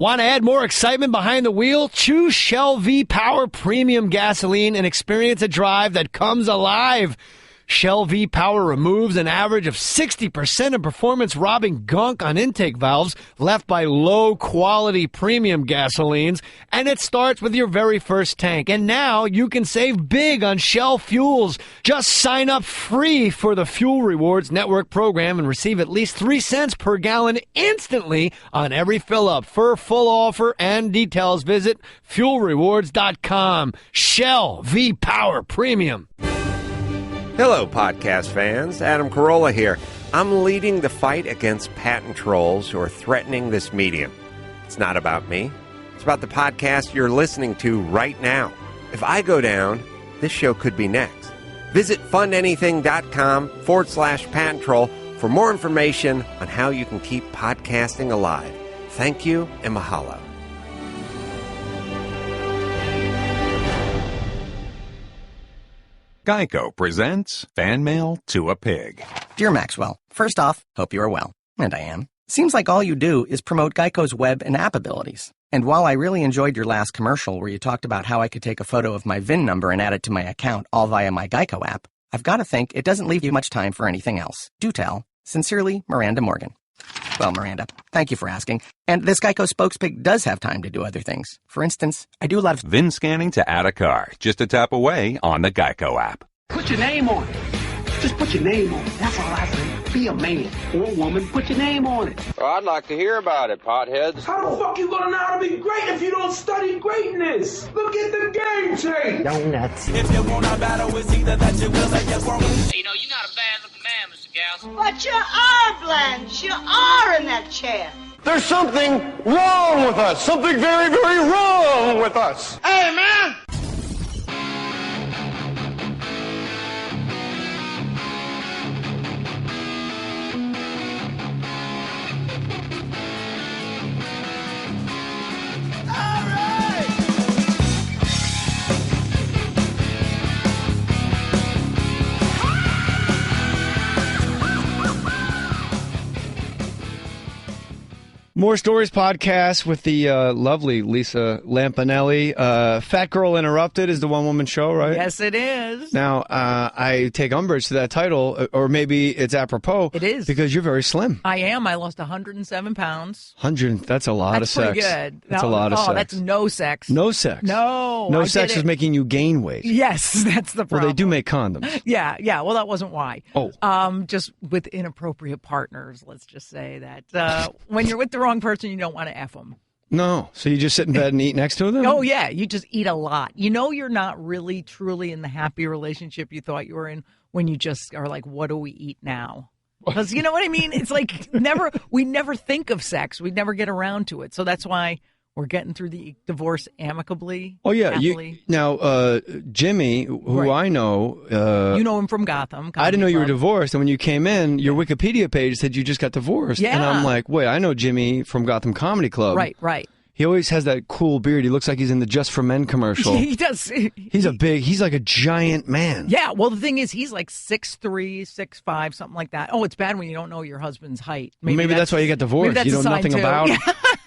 Want to add more excitement behind the wheel? Choose Shell V-Power Premium Gasoline and experience a drive that comes alive. Shell V-Power removes an average of 60% of performance-robbing gunk on intake valves left by low-quality premium gasolines, and it starts with your very first tank. And now you can save big on Shell fuels. Just sign up free for the Fuel Rewards Network program and receive at least 3 cents per gallon instantly on every fill-up. For full offer and details, visit fuelrewards.com. Shell V-Power Premium. Hello, podcast fans. Adam Carolla here. I'm leading the fight against patent trolls who are threatening this medium. It's not about me. It's about the podcast you're listening to right now. If I go down, this show could be next. Visit fundanything.com/patent troll for more information on how you can keep podcasting alive. Thank you and mahalo. Geico presents Fan Mail to a Pig. Dear Maxwell, first off, hope you are well. And I am. Seems like all you do is promote Geico's web and app abilities. And while I really enjoyed your last commercial where you talked about how I could take a photo of my VIN number and add it to my account all via my Geico app, I've got to think it doesn't leave you much time for anything else. Do tell. Sincerely, Miranda Morgan. Well, Miranda, thank you for asking. And this Geico spokespig does have time to do other things. For instance, I do a lot of VIN scanning to add a car, just a tap away on the Geico app. Put your name on it. Just put your name on it. That's all I say. Be a man or a woman. Put your name on it. Well, I'd like to hear about it, potheads. How the fuck you gonna know how to be great if you don't study greatness? Look at the game tape. Donuts. If you wanna battle, it's either that you will or you won't. You know, you're not a bad-looking man, Mr. Gals. But you are, Blanche. You are in that chair. There's something wrong with us. Something very, very wrong with us. Hey, man. More Stories podcast with the lovely Lisa Lampaneli. Fat Girl Interrupted is the one-woman show, right? Yes, it is. Now, I take umbrage to that title, or maybe it's apropos. It is. Because you're very slim. I am. I lost 107 pounds. That's a lot of sex. That's pretty good. That's a lot of sex. Oh, that's no sex. No sex. No sex is making you gain weight. Yes, that's the problem. Well, they do make condoms. Yeah. Well, that wasn't why. Oh. Just with inappropriate partners, let's just say that. When you're with the wrong person, you don't want to F them. No. So you just sit in bed and eat next to them? Oh, yeah. You just eat a lot. You know you're not really, truly in the happy relationship you thought you were in when you just are like, what do we eat now? Because you know what I mean? It's like we never think of sex. We never get around to it. So that's why we're getting through the divorce amicably. Oh, yeah. Now, Jimmy, who right. I know. You know him from Gotham. I didn't know you were Club. divorced. And when you came in, your Wikipedia page said you just got divorced. Yeah. And I'm like, wait, I know Jimmy from Gotham Comedy Club. Right. He always has that cool beard. He looks like he's in the Just for Men commercial. He does. He's like a giant man. Yeah, well, the thing is, he's like 6'3", 6'5", something like that. Oh, it's bad when you don't know your husband's height. Maybe that's why you get divorced. You know nothing about it.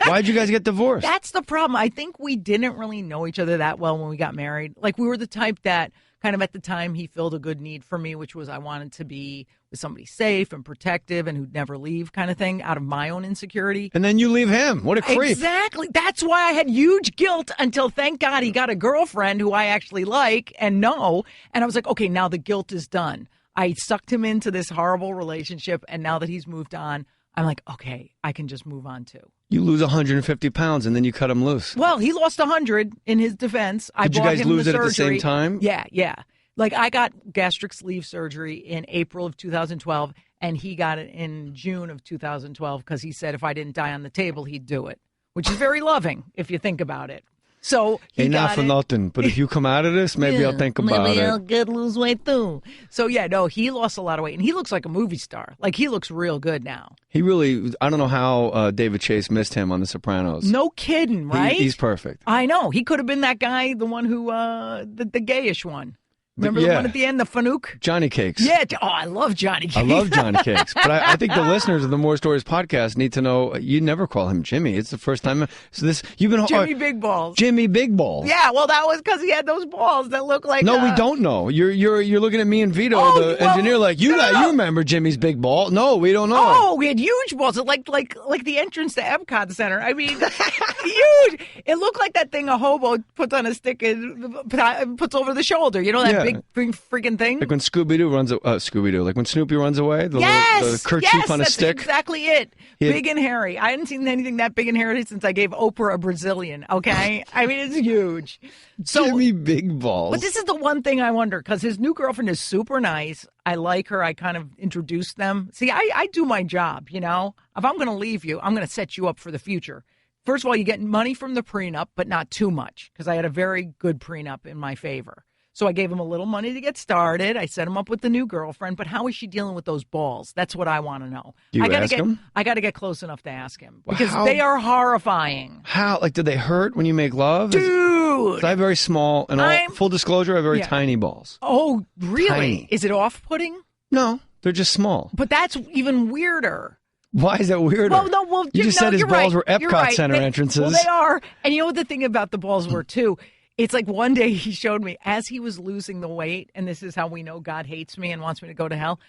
Why'd you guys get divorced? That's the problem. I think we didn't really know each other that well when we got married. Like, we were the type that kind of at the time he filled a good need for me, which was I wanted to be with somebody safe and protective and who'd never leave kind of thing out of my own insecurity. And then you leave him. What a creep. Exactly. That's why I had huge guilt until, thank God, he got a girlfriend who I actually like and know. And I was like, okay, now the guilt is done. I sucked him into this horrible relationship. And now that he's moved on, I'm like, okay, I can just move on too. You lose 150 pounds and then you cut him loose. Well, he lost 100 in his defense. Did you guys lose it at the same time? Yeah. Like, I got gastric sleeve surgery in April of 2012, and he got it in June of 2012 because he said if I didn't die on the table, he'd do it, which is very loving if you think about it. So he ain't not for nothing, but if you come out of this, maybe I'll think about maybe it. I'll get lose weight too. So yeah, no, he lost a lot of weight, and he looks like a movie star. Like, he looks real good now. He really, I don't know how David Chase missed him on The Sopranos. No kidding, right? He's perfect. I know. He could have been that guy, the one who, the gayish one. Remember the one at the end, the Fanuc? Johnny Cakes. Yeah. Oh, I love Johnny Cakes. I love Johnny Cakes. But I think the listeners of the More Stories podcast need to know you never call him Jimmy. It's the first time. So you've been Jimmy Big Balls. Jimmy Big Balls. Yeah, well, that was because he had those balls that look like. No, we don't know. You're looking at me and Vito, engineer, like you remember Jimmy's big ball. No, we don't know. Oh, we had huge balls, like the entrance to Epcot Center. I mean, huge. It looked like that thing a hobo puts on a stick and puts over the shoulder. You know that big freaking thing. Like when Scooby-Doo runs, like when Snoopy runs away, the kerchief on a stick. Exactly it. Big and hairy. I hadn't seen anything that big and hairy since I gave Oprah a Brazilian. Okay, I mean it's huge. So, Jimmy Big Balls. But this is the one thing I wonder, because his new girlfriend is super nice. I like her. I kind of introduced them. See, I do my job, you know. If I'm going to leave you, I'm going to set you up for the future. First of all, you get money from the prenup, but not too much, because I had a very good prenup in my favor. So I gave him a little money to get started. I set him up with the new girlfriend. But how is she dealing with those balls? That's what I want to know. Do you ask him? I got to get close enough to ask him, because they are horrifying. How? Like, did they hurt when you make love? Dude! I have very small, and full disclosure, I have very tiny balls. Oh, really? Tiny. Is it off-putting? No, they're just small. But that's even weirder. Why is that weirder? Well, you just said his balls were Epcot Center entrances. Well, they are. And you know what the thing about the balls were, too? It's like one day he showed me as he was losing the weight, and this is how we know God hates me and wants me to go to hell.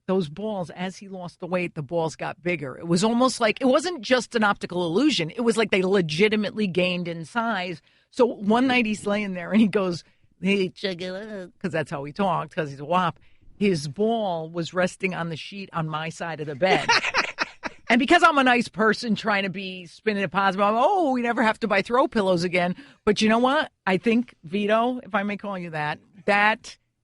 Those balls, as he lost the weight, the balls got bigger. It was almost like, it wasn't just an optical illusion. It was like they legitimately gained in size. So one night he's laying there and he goes, hey, check it out, because that's how he talked, because he's a wop. His ball was resting on the sheet on my side of the bed. And because I'm a nice person trying to be spinning it positive, we never have to buy throw pillows again. But you know what? I think, Vito, if I may call you that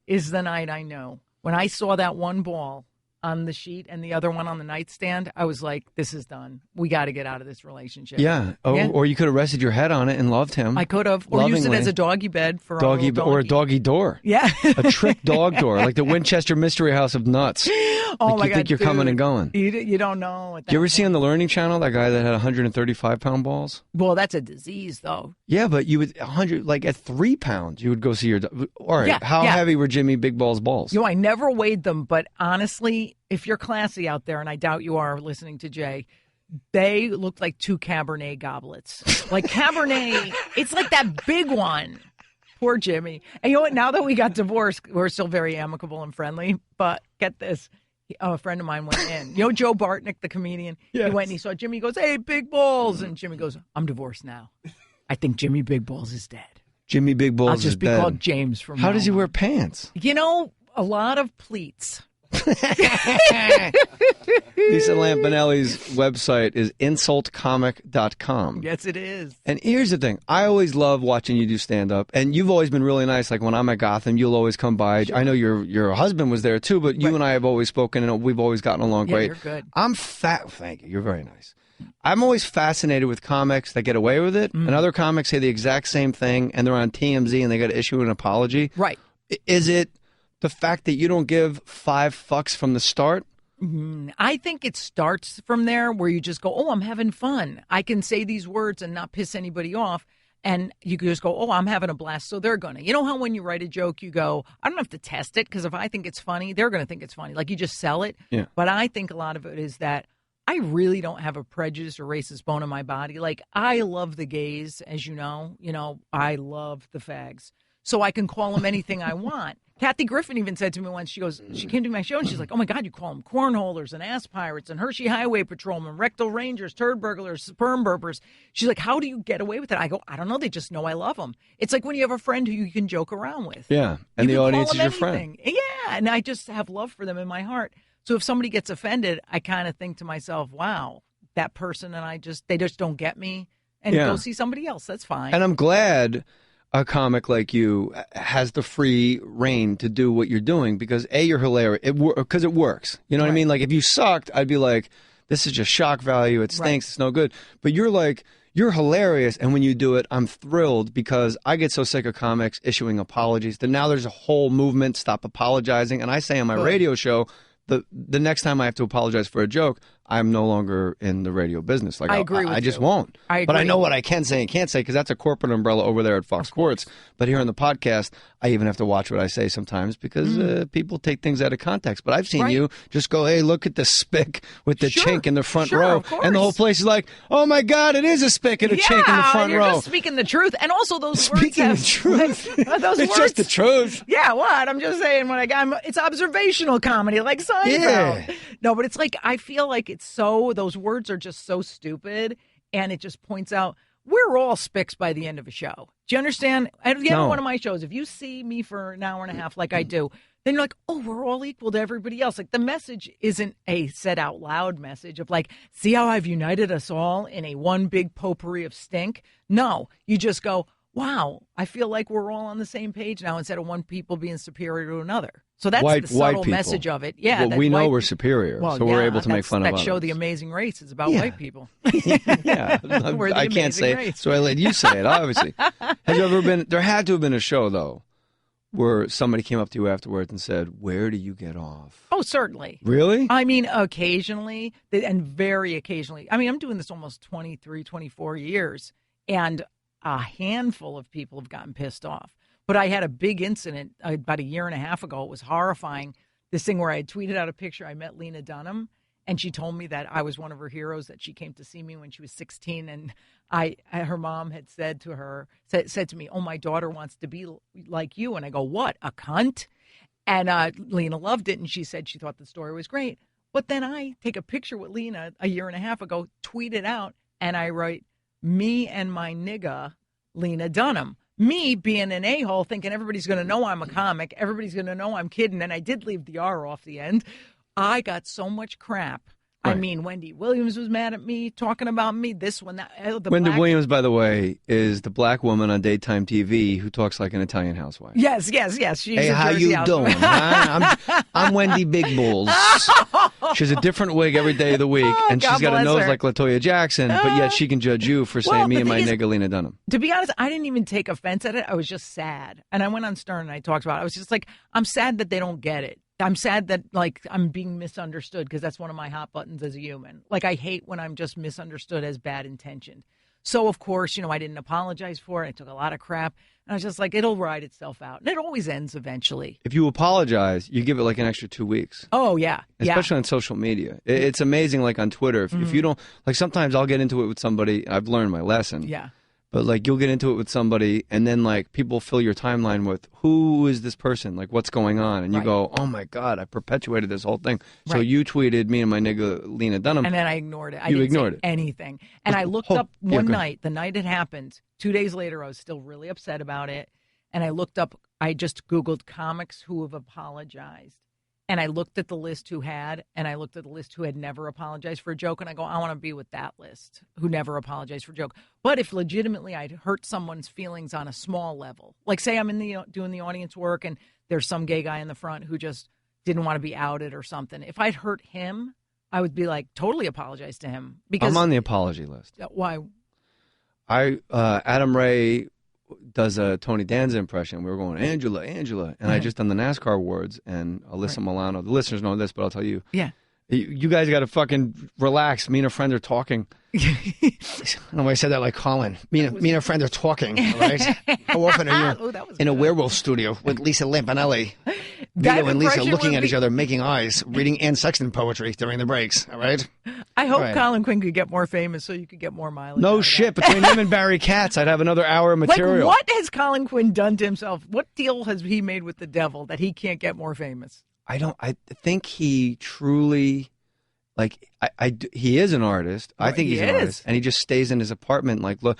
is the night I know. When I saw that one ball on the sheet and the other one on the nightstand, I was like, this is done. We got to get out of this relationship. Yeah. Or you could have rested your head on it and loved him. I could have. Or used it as a doggy bed for doggy. Or a doggy door. Yeah. A trick dog door, like the Winchester Mystery House of Nuts. Oh, like my you God, think you're coming and going. You don't know. Do you ever see on the Learning Channel that guy that had 135-pound balls? Well, that's a disease, though. Yeah, but you would 100, like at 3 pounds, you would go see your. All right, how heavy were Jimmy Big Balls balls? I never weighed them, but honestly, if you're classy out there, and I doubt you are listening to Jay, they looked like 2 Cabernet goblets. Like Cabernet, it's like that big one. Poor Jimmy. And you know what? Now that we got divorced, we're still very amicable and friendly. But get this. A friend of mine went in. You know Joe Bartnick, the comedian? Yes. He went and he saw Jimmy. He goes, hey, Big Balls. And Jimmy goes, I'm divorced now. I think Jimmy Big Balls is dead. Jimmy Big Balls I'll just be dead. called James from How does he wear pants? You know, a lot of pleats. Lisa Lampaneli's website is insultcomic.com. Yes, it is. And here's the thing. I always love watching you do stand-up. And you've always been really nice. Like when I'm at Gotham, you'll always come by. Sure. I know your husband was there too, but you and I have always spoken and we've always gotten along great. You're good. Thank you. You're very nice. I'm always fascinated with comics that get away with it. And other comics say the exact same thing and they're on TMZ and they got to issue an apology. Right. Is it the fact that you don't give 5 fucks from the start? I think it starts from there where you just go, I'm having fun. I can say these words and not piss anybody off. And you can just go, I'm having a blast, so they're going to. You know how when you write a joke, you go, I don't have to test it because if I think it's funny, they're going to think it's funny. Like you just sell it. Yeah. But I think a lot of it is that I really don't have a prejudice or racist bone in my body. Like I love the gays, as you know. I love the fags. So I can call them anything I want. Kathy Griffin even said to me once, she came to my show and she's like, oh my God, you call them cornholers and ass pirates and Hershey Highway Patrolmen, rectal rangers, turd burglars, sperm burpers. She's like, how do you get away with it? I go, I don't know. They just know I love them. It's like when you have a friend who you can joke around with. Yeah. And the audience is your friend. Yeah. And I just have love for them in my heart. So if somebody gets offended, I kind of think to myself, wow, that person and they just don't get me and go see somebody else. That's fine. And I'm glad a comic like you has the free reign to do what you're doing because you're hilarious because it works. You know what I mean? Like if you sucked, I'd be like, this is just shock value. It stinks. It's no good. But you're like, you're hilarious. And when you do it, I'm thrilled because I get so sick of comics issuing apologies that now there's a whole movement, stop apologizing. And I say on my radio show, the next time I have to apologize for a joke, I'm no longer in the radio business. Like I agree with I just you. won't. I agree. But I know what I can say and can't say because that's a corporate umbrella over there at Fox Sports. But here on the podcast, I even have to watch what I say sometimes because people take things out of context. But I've seen you just go, hey, look at the spick with the chink in the front row. And the whole place is like, oh, my God, it is a spick and a chink in the front you're row. Just speaking the truth. And also those words Speaking the truth. those it's words, just the truth. Yeah, what? I'm just saying when it's observational comedy like Seinfeld. Yeah. No, but it's like I feel like it's so those words are just so stupid and it just points out we're all spicks by the end of a show. Do you understand? At the end of one of my shows, if you see me for an hour and a half like I do, then you're like, oh, we're all equal to everybody else. Like the message isn't a said out loud message of like, see how I've united us all in a one big potpourri of stink. No, you just go, wow, I feel like we're all on the same page now instead of one people being superior to another. So that's the subtle message of it. Yeah, well, we know we're superior, so we're able to make fun of others. That show, The Amazing Race, is about white people. Yeah, I can't say it, so I let you say it, obviously. Have you ever been, there had to have been a show, though, where somebody came up to you afterwards and said, where do you get off? Oh, certainly. Really? I mean, occasionally, and very occasionally. I mean, I'm doing this almost 23, 24 years, and a handful of people have gotten pissed off. But I had a big incident about a year and a half ago. It was horrifying. This thing where I had tweeted out a picture. I met Lena Dunham, and she told me that I was one of her heroes, that she came to see me when she was 16. And her mom had said to me, oh, my daughter wants to be like you. And I go, what, a cunt? And Lena loved it, and she said she thought the story was great. But then I take a picture with Lena a year and a half ago, tweet it out, and I write, me and my nigga, Lena Dunham. Me being an a-hole, thinking everybody's going to know I'm a comic, everybody's going to know I'm kidding, and I did leave the R off the end. I got so much crap. Right. I mean, Wendy Williams was mad at me, talking about me, this one, that. Wendy Williams, by the way, is the black woman on daytime TV who talks like an Italian housewife. Yes. She's hey, how you doing? I'm Wendy Big Bulls. She has a different wig every day of the week, and she's got a nose like LaToya Jackson, but yet she can judge you for saying me and my nigga Lena Dunham. To be honest, I didn't even take offense at it. I was just sad. And I went on Stern and I talked about it. I was just like, I'm sad that they don't get it. I'm sad that, like, I'm being misunderstood because that's one of my hot buttons as a human. Like, I hate when I'm just misunderstood as bad intentioned. So, of course, I didn't apologize for it. I took a lot of crap. And I was just like, it'll ride itself out. And it always ends eventually. If you apologize, you give it like an extra 2 weeks. Oh, yeah. Especially on social media. It's amazing, like on Twitter. If you don't, like sometimes I'll get into it with somebody. I've learned my lesson. Yeah. But like you'll get into it with somebody and then like people fill your timeline with who is this person? Like what's going on? And you go, oh my God, I perpetuated this whole thing. So you tweeted me and my nigga Lena Dunham. And then I ignored it. I didn't say anything. And I looked up one night, the night it happened. 2 days later, I was still really upset about it. And I looked up, I just Googled comics who have apologized. And I looked at the list who had, and I looked at the list who had never apologized for a joke, and I go, I want to be with that list, who never apologized for a joke. But if legitimately I'd hurt someone's feelings on a small level, like say I'm in doing the audience work, and there's some gay guy in the front who just didn't want to be outed or something. If I'd hurt him, I would be like, totally apologize to him. Because I'm on the apology list. Why? Adam Ray does a Tony Danza impression. We were going, Angela, and I just done the NASCAR awards, and Alyssa Milano. The listeners know this, but I'll tell you. Yeah. You guys got to fucking relax. Me and a friend are talking. I don't know why I said that like Colin. Me and a friend are talking, all right? How often are you in a werewolf studio with Lisa Lampaneli? Vito and Lisa looking at each other, making eyes, reading Anne Sexton poetry during the breaks, all right? I hope Colin Quinn could get more famous so you could get more mileage. No shit. Between him and Barry Katz, I'd have another hour of material. Like, what has Colin Quinn done to himself? What deal has he made with the devil that he can't get more famous? I think he truly, like, he is an artist. I think he's an artist, and he just stays in his apartment, go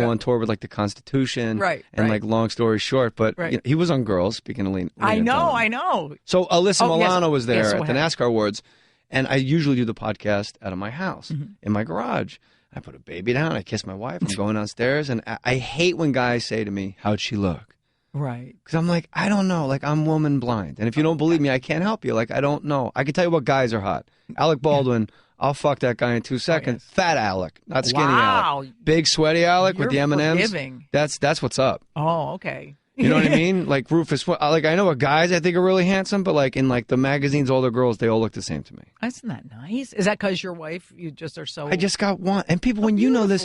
on tour with like the Constitution, and like long story short. But he was on Girls. Speaking of Lena, I know. So Alyssa Milano was there at the NASCAR awards, and I usually do the podcast out of my house in my garage. I put a baby down. I kiss my wife. I'm going downstairs, and I hate when guys say to me, "How'd she look?" Right. Because I'm like, I don't know. Like, I'm woman blind. And if you don't believe me, I can't help you. Like, I don't know. I can tell you what guys are hot. Alec Baldwin, I'll fuck that guy in 2 seconds. Oh, yes. Fat Alec, not skinny Alec. Big, sweaty Alec with the M&Ms. Forgiving. That's what's up. Oh, okay. You know what I mean? Like Rufus, like I know what guys I think are really handsome, but like in like the magazines, all the girls, they all look the same to me. Isn't that nice? Is that because your wife, you just are so... I just got one. And people, when you know this,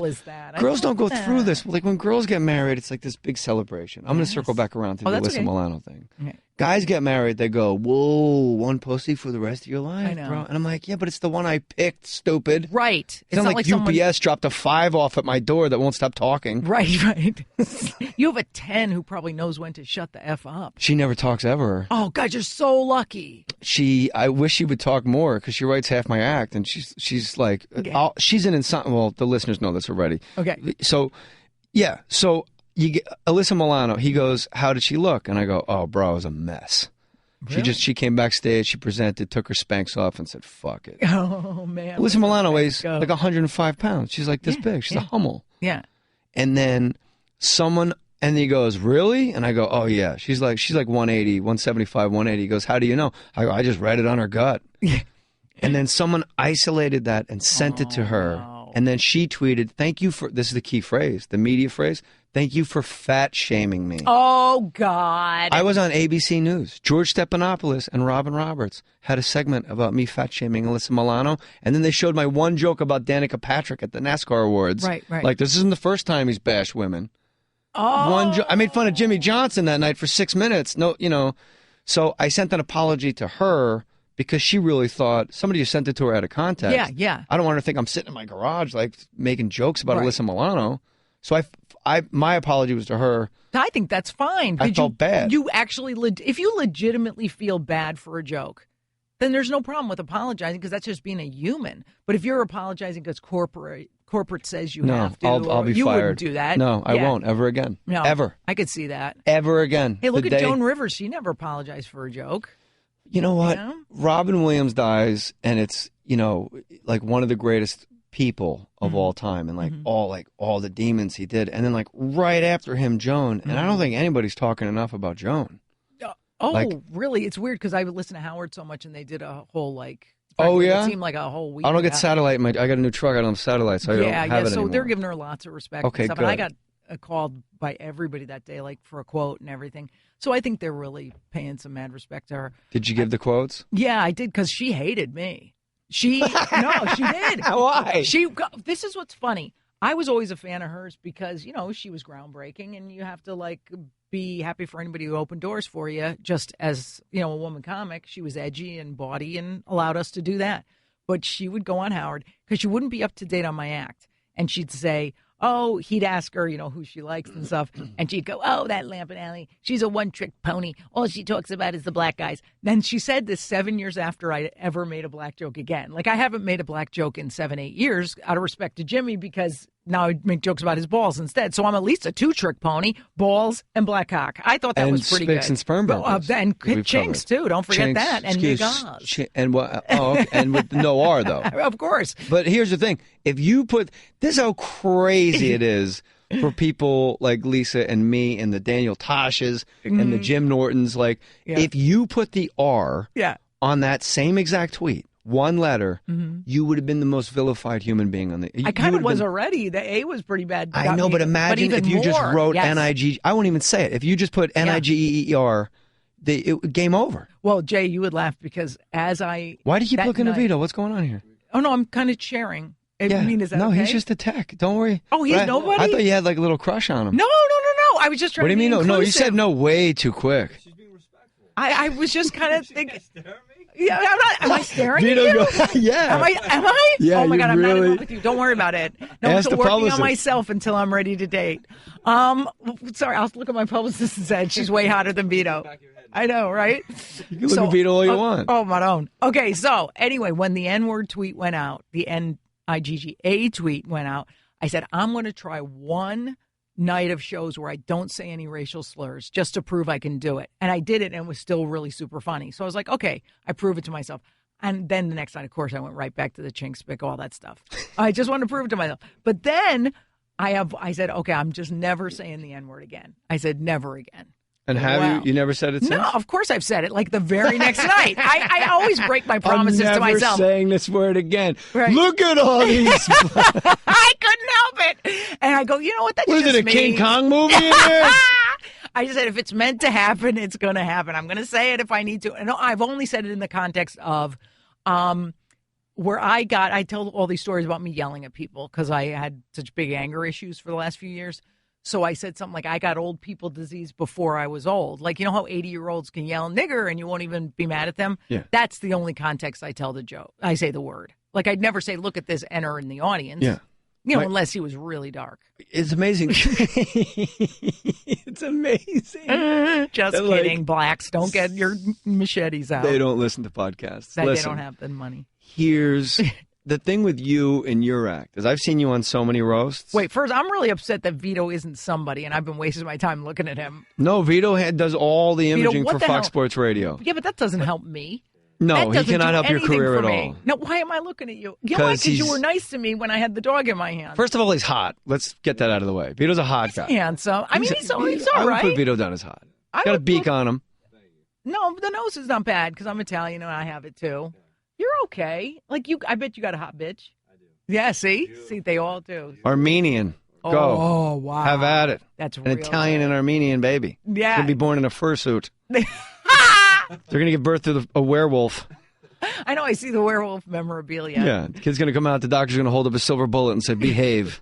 girls don't go through this. Like when girls get married, it's like this big celebration. I'm going to circle back around to the Alyssa Milano thing. Okay. Guys get married, they go, whoa, one pussy for the rest of your life, I know. bro. And I'm like, yeah, but it's the one I picked, stupid. Right. It's not like UPS dropped a 5 off at my door that won't stop talking. Right. You have a 10 who probably knows when to shut the F up. She never talks ever. Oh, God, you're so lucky. I wish she would talk more because she writes half my act, and she's like, she's in something. Well, the listeners know this already. Okay. So, yeah. So you get Alyssa Milano. He goes, "How did she look?" And I go, "Oh, bro, it was a mess." Really? She came backstage, she presented, took her Spanx off, and said, "Fuck it." Oh man. Alyssa Milano weighs like 105 pounds. She's like this big. She's a Hummel. Yeah. And then and he goes, "Really?" And I go, "Oh yeah." She's like 180, 175, 180. He goes, "How do you know?" I go, "I just read it on her gut." And then someone isolated that and sent it to her. Wow. And then she tweeted, "Thank you for," this is the key phrase, the media phrase, "Thank you for fat shaming me." Oh, God. I was on ABC News. George Stephanopoulos and Robin Roberts had a segment about me fat shaming Alyssa Milano. And then they showed my one joke about Danica Patrick at the NASCAR Awards. Right. Like, this isn't the first time he's bashed women. Oh. I made fun of Jimmy Johnson that night for 6 minutes. No, so I sent an apology to her because she really thought somebody just sent it to her out of context. Yeah. I don't want her to think I'm sitting in my garage like making jokes about Alyssa Milano. So my apology was to her. I think that's fine. I felt bad. You actually, if you legitimately feel bad for a joke, then there's no problem with apologizing because that's just being a human. But if you're apologizing because corporate says you have to, I'll be you fired. wouldn't do that. No, I won't ever again. No, ever. I could see that. Ever again. Hey, look at Joan Rivers. She never apologized for a joke. You know what? Robin Williams dies, and it's like one of the greatest people of all time, and like all the demons he did, and then like right after him, Joan, and I don't think anybody's talking enough about Joan. Really? It's weird because I would listen to Howard so much, and they did a whole like. It seemed like a whole week. I don't get satellite. I got a new truck. I don't have satellite, so I don't have it so anymore. They're giving her lots of respect. Okay, and stuff. good. And I got called by everybody that day, like for a quote and everything. So I think they're really paying some mad respect to her. Did you give the quotes? Yeah, I did because she hated me. She did. Why? This is what's funny. I was always a fan of hers because, she was groundbreaking and you have to like be happy for anybody who opened doors for you. Just as, a woman comic, she was edgy and bawdy and allowed us to do that. But she would go on Howard because she wouldn't be up to date on my act. And she'd say, he'd ask her, who she likes and stuff. And she'd go, "Oh, that Lampaneli, she's a one-trick pony. All she talks about is the black guys." Then she said this 7 years after I ever made a black joke again. Like, I haven't made a black joke in 7-8 years out of respect to Jimmy because now I make jokes about his balls instead. So I'm at least a 2-trick pony, balls and black cock. I thought that was pretty good. And sperm bumpers. And chinks, too. Don't forget that. And yagas. And what? And with no R, though. Of course. But here's the thing. If you put – this is how crazy it is for people like Lisa and me and the Daniel Tosches and the Jim Nortons. Like, if you put the R on that same exact tweet, one letter, you would have been the most vilified human being on the. I kind of was already. The A was pretty bad. I know, but imagine if you just wrote N-I-G. I won't even say it. If you just put N-I-G-E-E-R, game over. Well, Jay, you would laugh because as I. Why do you keep looking at Vito? What's going on here? Oh no, I'm kind of sharing. Is that no, okay? he's just a tech. Don't worry. Oh, he's nobody? I thought you had like a little crush on him. No. I was just trying to be inclusive. No, you said no way too quick. She's being respectful. I was just kind of thinking. Yeah, I'm not. Am I staring Vito at you? Yeah. Am I? Yeah. Oh my God, I'm really... not in love with you. Don't worry about it. No, I'm still working on myself until I'm ready to date. Sorry, I'll look at my publicist and said she's way hotter than Vito. I know, right? You can look at Vito all you want. Oh, my own. Okay, so anyway, when the N-word tweet went out, the N-I-G-G-A tweet went out, I said, I'm going to try one night of shows where I don't say any racial slurs just to prove I can do it. And I did it and it was still really super funny. So I was like, okay, I prove it to myself. And then the next night, of course, I went right back to the chink spick, all that stuff. I just wanted to prove it to myself. But then I said, okay, I'm just never saying the N-word again. I said never again. And have you never said it since? No, of course I've said it like the very next night. I always break my promises to myself. I'm never saying this word again. Right. Look at all these. I couldn't help it. And I go, you know what? That's what just is it, a me. King Kong movie in there? I just said if it's meant to happen, it's going to happen. I'm going to say it if I need to. And I've only said it in the context of where I tell all these stories about me yelling at people because I had such big anger issues for the last few years. So I said something like, I got old people disease before I was old. Like, you know how 80-year-olds can yell nigger and you won't even be mad at them? Yeah. That's the only context I tell the joke. I say the word. Like, I'd never say, look at this, enter in the audience. Yeah. You know, unless he was really dark. It's amazing. It's amazing. Just kidding, blacks. Don't get your machetes out. They don't listen to podcasts. They don't have the money. Here's the thing with you and your act is I've seen you on so many roasts. Wait, first, I'm really upset that Vito isn't somebody, and I've been wasting my time looking at him. No, Vito does all the imaging for the Fox Sports Radio. Yeah, but that doesn't help me. No, he cannot help your career at all. No, why am I looking at you? You know why? Because you were nice to me when I had the dog in my hand. First of all, he's hot. Let's get that out of the way. Vito's a hot guy. Handsome. I mean, he's all right. I would put Vito down as hot. Got a beak on him. No, the nose is not bad because I'm Italian and I have it too. You're okay. Like I bet you got a hot bitch. I do. Yeah, see, they all do. Armenian. Go. Oh, wow. Have at it. That's an Italian and Armenian baby. Yeah. He's gonna be born in a fursuit. They're gonna give birth to a werewolf. I know. I see the werewolf memorabilia. Yeah, the kid's gonna come out. The doctor's gonna hold up a silver bullet and say, "Behave."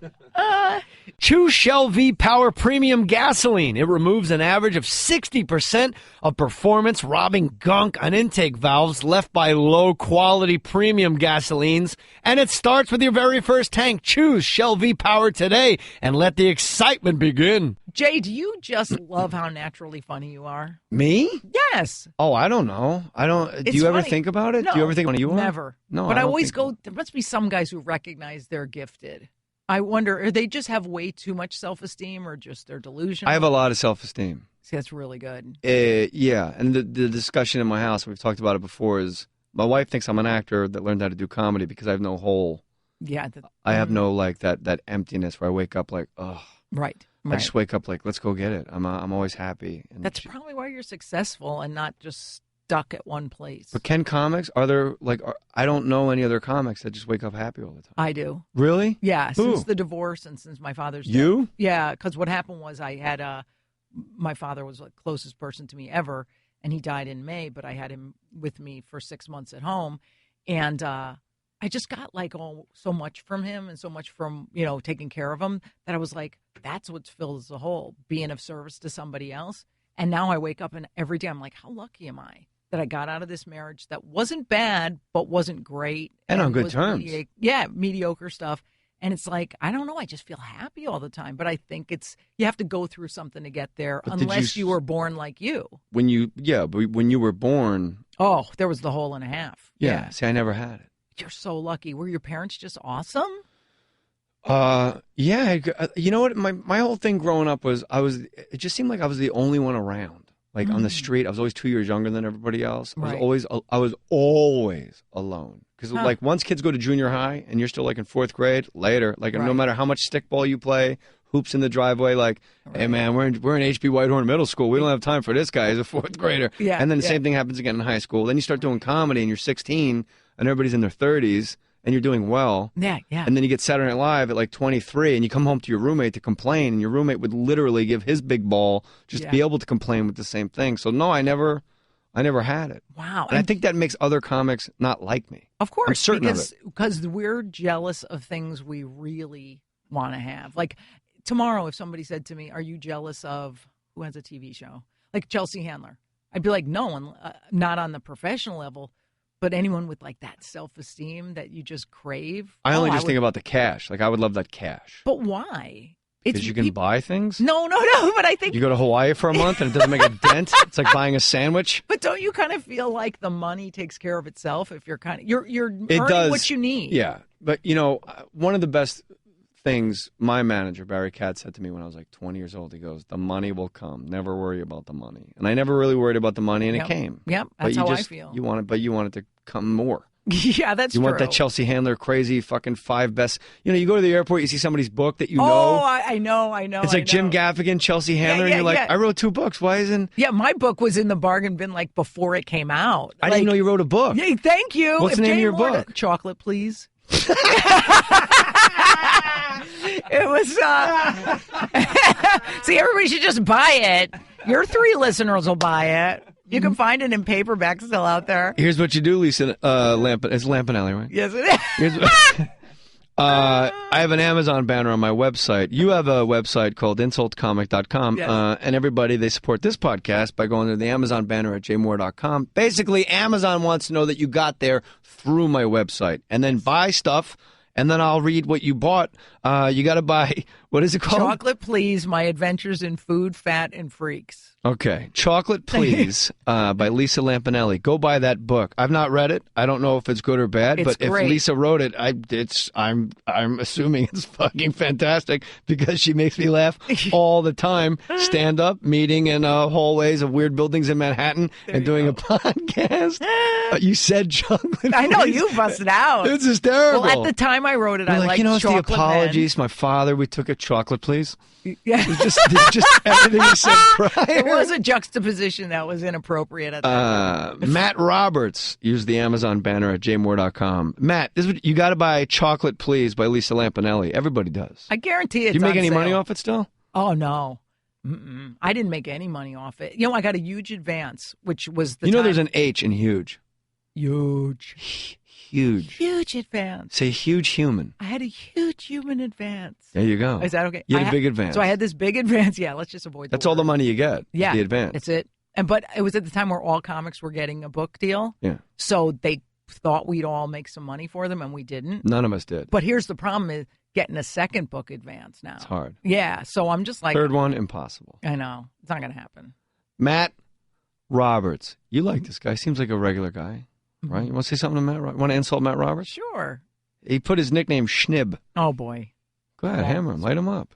Choose Shell V-Power Premium Gasoline. It removes an average of 60% of performance-robbing gunk on intake valves left by low-quality premium gasolines, and it starts with your very first tank. Choose Shell V-Power today and let the excitement begin. Jay, do you just love how naturally funny you are? Me? Yes. Oh, I don't know. Do you ever think about it? No, do you ever think when you are? Never. No, but I always go, there must be some guys who recognize they're gifted. I wonder, or they just have way too much self-esteem or just they're delusional? I have a lot of self-esteem. See, that's really good. Yeah, and the discussion in my house, we've talked about it before, is my wife thinks I'm an actor that learned how to do comedy because I have no hole. Yeah. I have no, like, that emptiness where I wake up like, ugh. Right. I just wake up like, let's go get it. I'm always happy. And that's probably why you're successful and not just stuck at one place. But can comics, are there, like, I don't know any other comics that just wake up happy all the time. I do. Really? Yeah, Who? since the divorce and since my father's death. You? Yeah, because what happened was I had my father was the closest person to me ever, and he died in May, but I had him with me for 6 months at home, and I just got like so much from him and so much from, taking care of him that I was like, that's what fills the hole, being of service to somebody else. And now I wake up and every day I'm like, how lucky am I that I got out of this marriage that wasn't bad, but wasn't great. And on good terms. Mediocre stuff. And it's like, I don't know, I just feel happy all the time. But I think you have to go through something to get there, but unless you were born like you. When you were born. Oh, there was the hole and a half. Yeah. See, I never had it. You're so lucky. Were your parents just awesome? Yeah. You know what? My whole thing growing up was it just seemed like I was the only one around. Like on the street, I was always 2 years younger than everybody else. I was always alone. Because like once kids go to junior high and you're still like in fourth grade, later, like no matter how much stickball you play, hoops in the driveway, like, hey man, we're in HB Whitehorn Middle School. We don't have time for this guy. He's a fourth grader. Yeah, and then the same thing happens again in high school. Then you start doing comedy and you're 16 and everybody's in their 30s. And you're doing well. Yeah. And then you get Saturday Night Live at like 23 and you come home to your roommate to complain and your roommate would literally give his big ball just to be able to complain with the same thing. So no, I never had it. Wow. And I think that makes other comics not like me. Of course. I'm certain of it. Because we're jealous of things we really want to have. Like tomorrow, if somebody said to me, are you jealous of who has a TV show? Like Chelsea Handler. I'd be like, no, not on the professional level. But anyone with like that self-esteem that you just crave. I only think about the cash. Like I would love that cash. But why? Because you can buy things? No. But I think you go to Hawaii for a month and it doesn't make a dent. It's like buying a sandwich. But don't you kind of feel like the money takes care of itself if you're you're earning what you need? Yeah. But one of the best things my manager, Barry Katz, said to me when I was like 20 years old, he goes, the money will come. Never worry about the money. And I never really worried about the money, and it came. Yep, that's how I feel. You want it to come more. Yeah, that's true. You want that Chelsea Handler crazy fucking 5 best. You go to the airport, you see somebody's book that you know. Oh, I know. It's like Jim Gaffigan, Chelsea Handler, and you're like, I wrote 2 books. Why isn't? Yeah, my book was in the bargain bin like before it came out. I didn't know you wrote a book. Yeah, thank you. What's the name of your book? Chocolate, please. It was, see, everybody should just buy it. Your 3 listeners will buy it. You can find it in paperback still out there. Here's what you do, Lisa. It's Lampaneli, right? Yes, it is. I have an Amazon banner on my website. You have a website called insultcomic.com. Yes. And everybody, they support this podcast by going to the Amazon banner at jmohr.com. Basically, Amazon wants to know that you got there through my website. And then buy stuff, and then I'll read what you bought. You got to buy, what is it called? Chocolate Please, My Adventures in Food, Fat, and Freaks. Okay. Chocolate Please by Lisa Lampaneli. Go buy that book. I've not read it. I don't know if it's good or bad, It's but great. if Lisa wrote it, I'm assuming it's fucking fantastic because she makes me laugh all the time. Stand up, meeting in hallways of weird buildings in Manhattan and doing a podcast. You said chocolate. I know, Please. you busted out. It's hysterical. Well, at the time I wrote it, You're I like, liked you know, it's the Chocolate apologies. My father, we took a chocolate, please. Men. Yeah. It's just everything he said prior. It was a juxtaposition that was inappropriate at that time. Matt Roberts used the Amazon banner at jmohr.com. Matt, this is what, you got to buy Chocolate Please by Lisa Lampaneli. Everybody does. I guarantee it's Do you make on any sale. money off it still? Oh, no. Mm-mm. I didn't make any money off it. You know, I got a huge advance, which was the You know time- there's an H in huge. Huge. Huge. Huge advance. Say huge human. I had a huge human advance. There you go. Is that okay? You had a big advance. So I had this big advance. Yeah, let's just avoid That's all the money you get. Yeah. The advance. That's it. But it was at the time where all comics were getting a book deal. Yeah. So they thought we'd all make some money for them, and we didn't. None of us did. But here's the problem is getting a second book advance now. It's hard. Yeah. So I'm just like. Third one, impossible. I know. It's not going to happen. Matt Roberts. You like this guy. Seems like a regular guy, right? You want to say something to Matt Roberts? Want to insult Matt Roberts? Sure. He put his nickname Schnib. Oh, boy. Go ahead, hammer him. Light him up.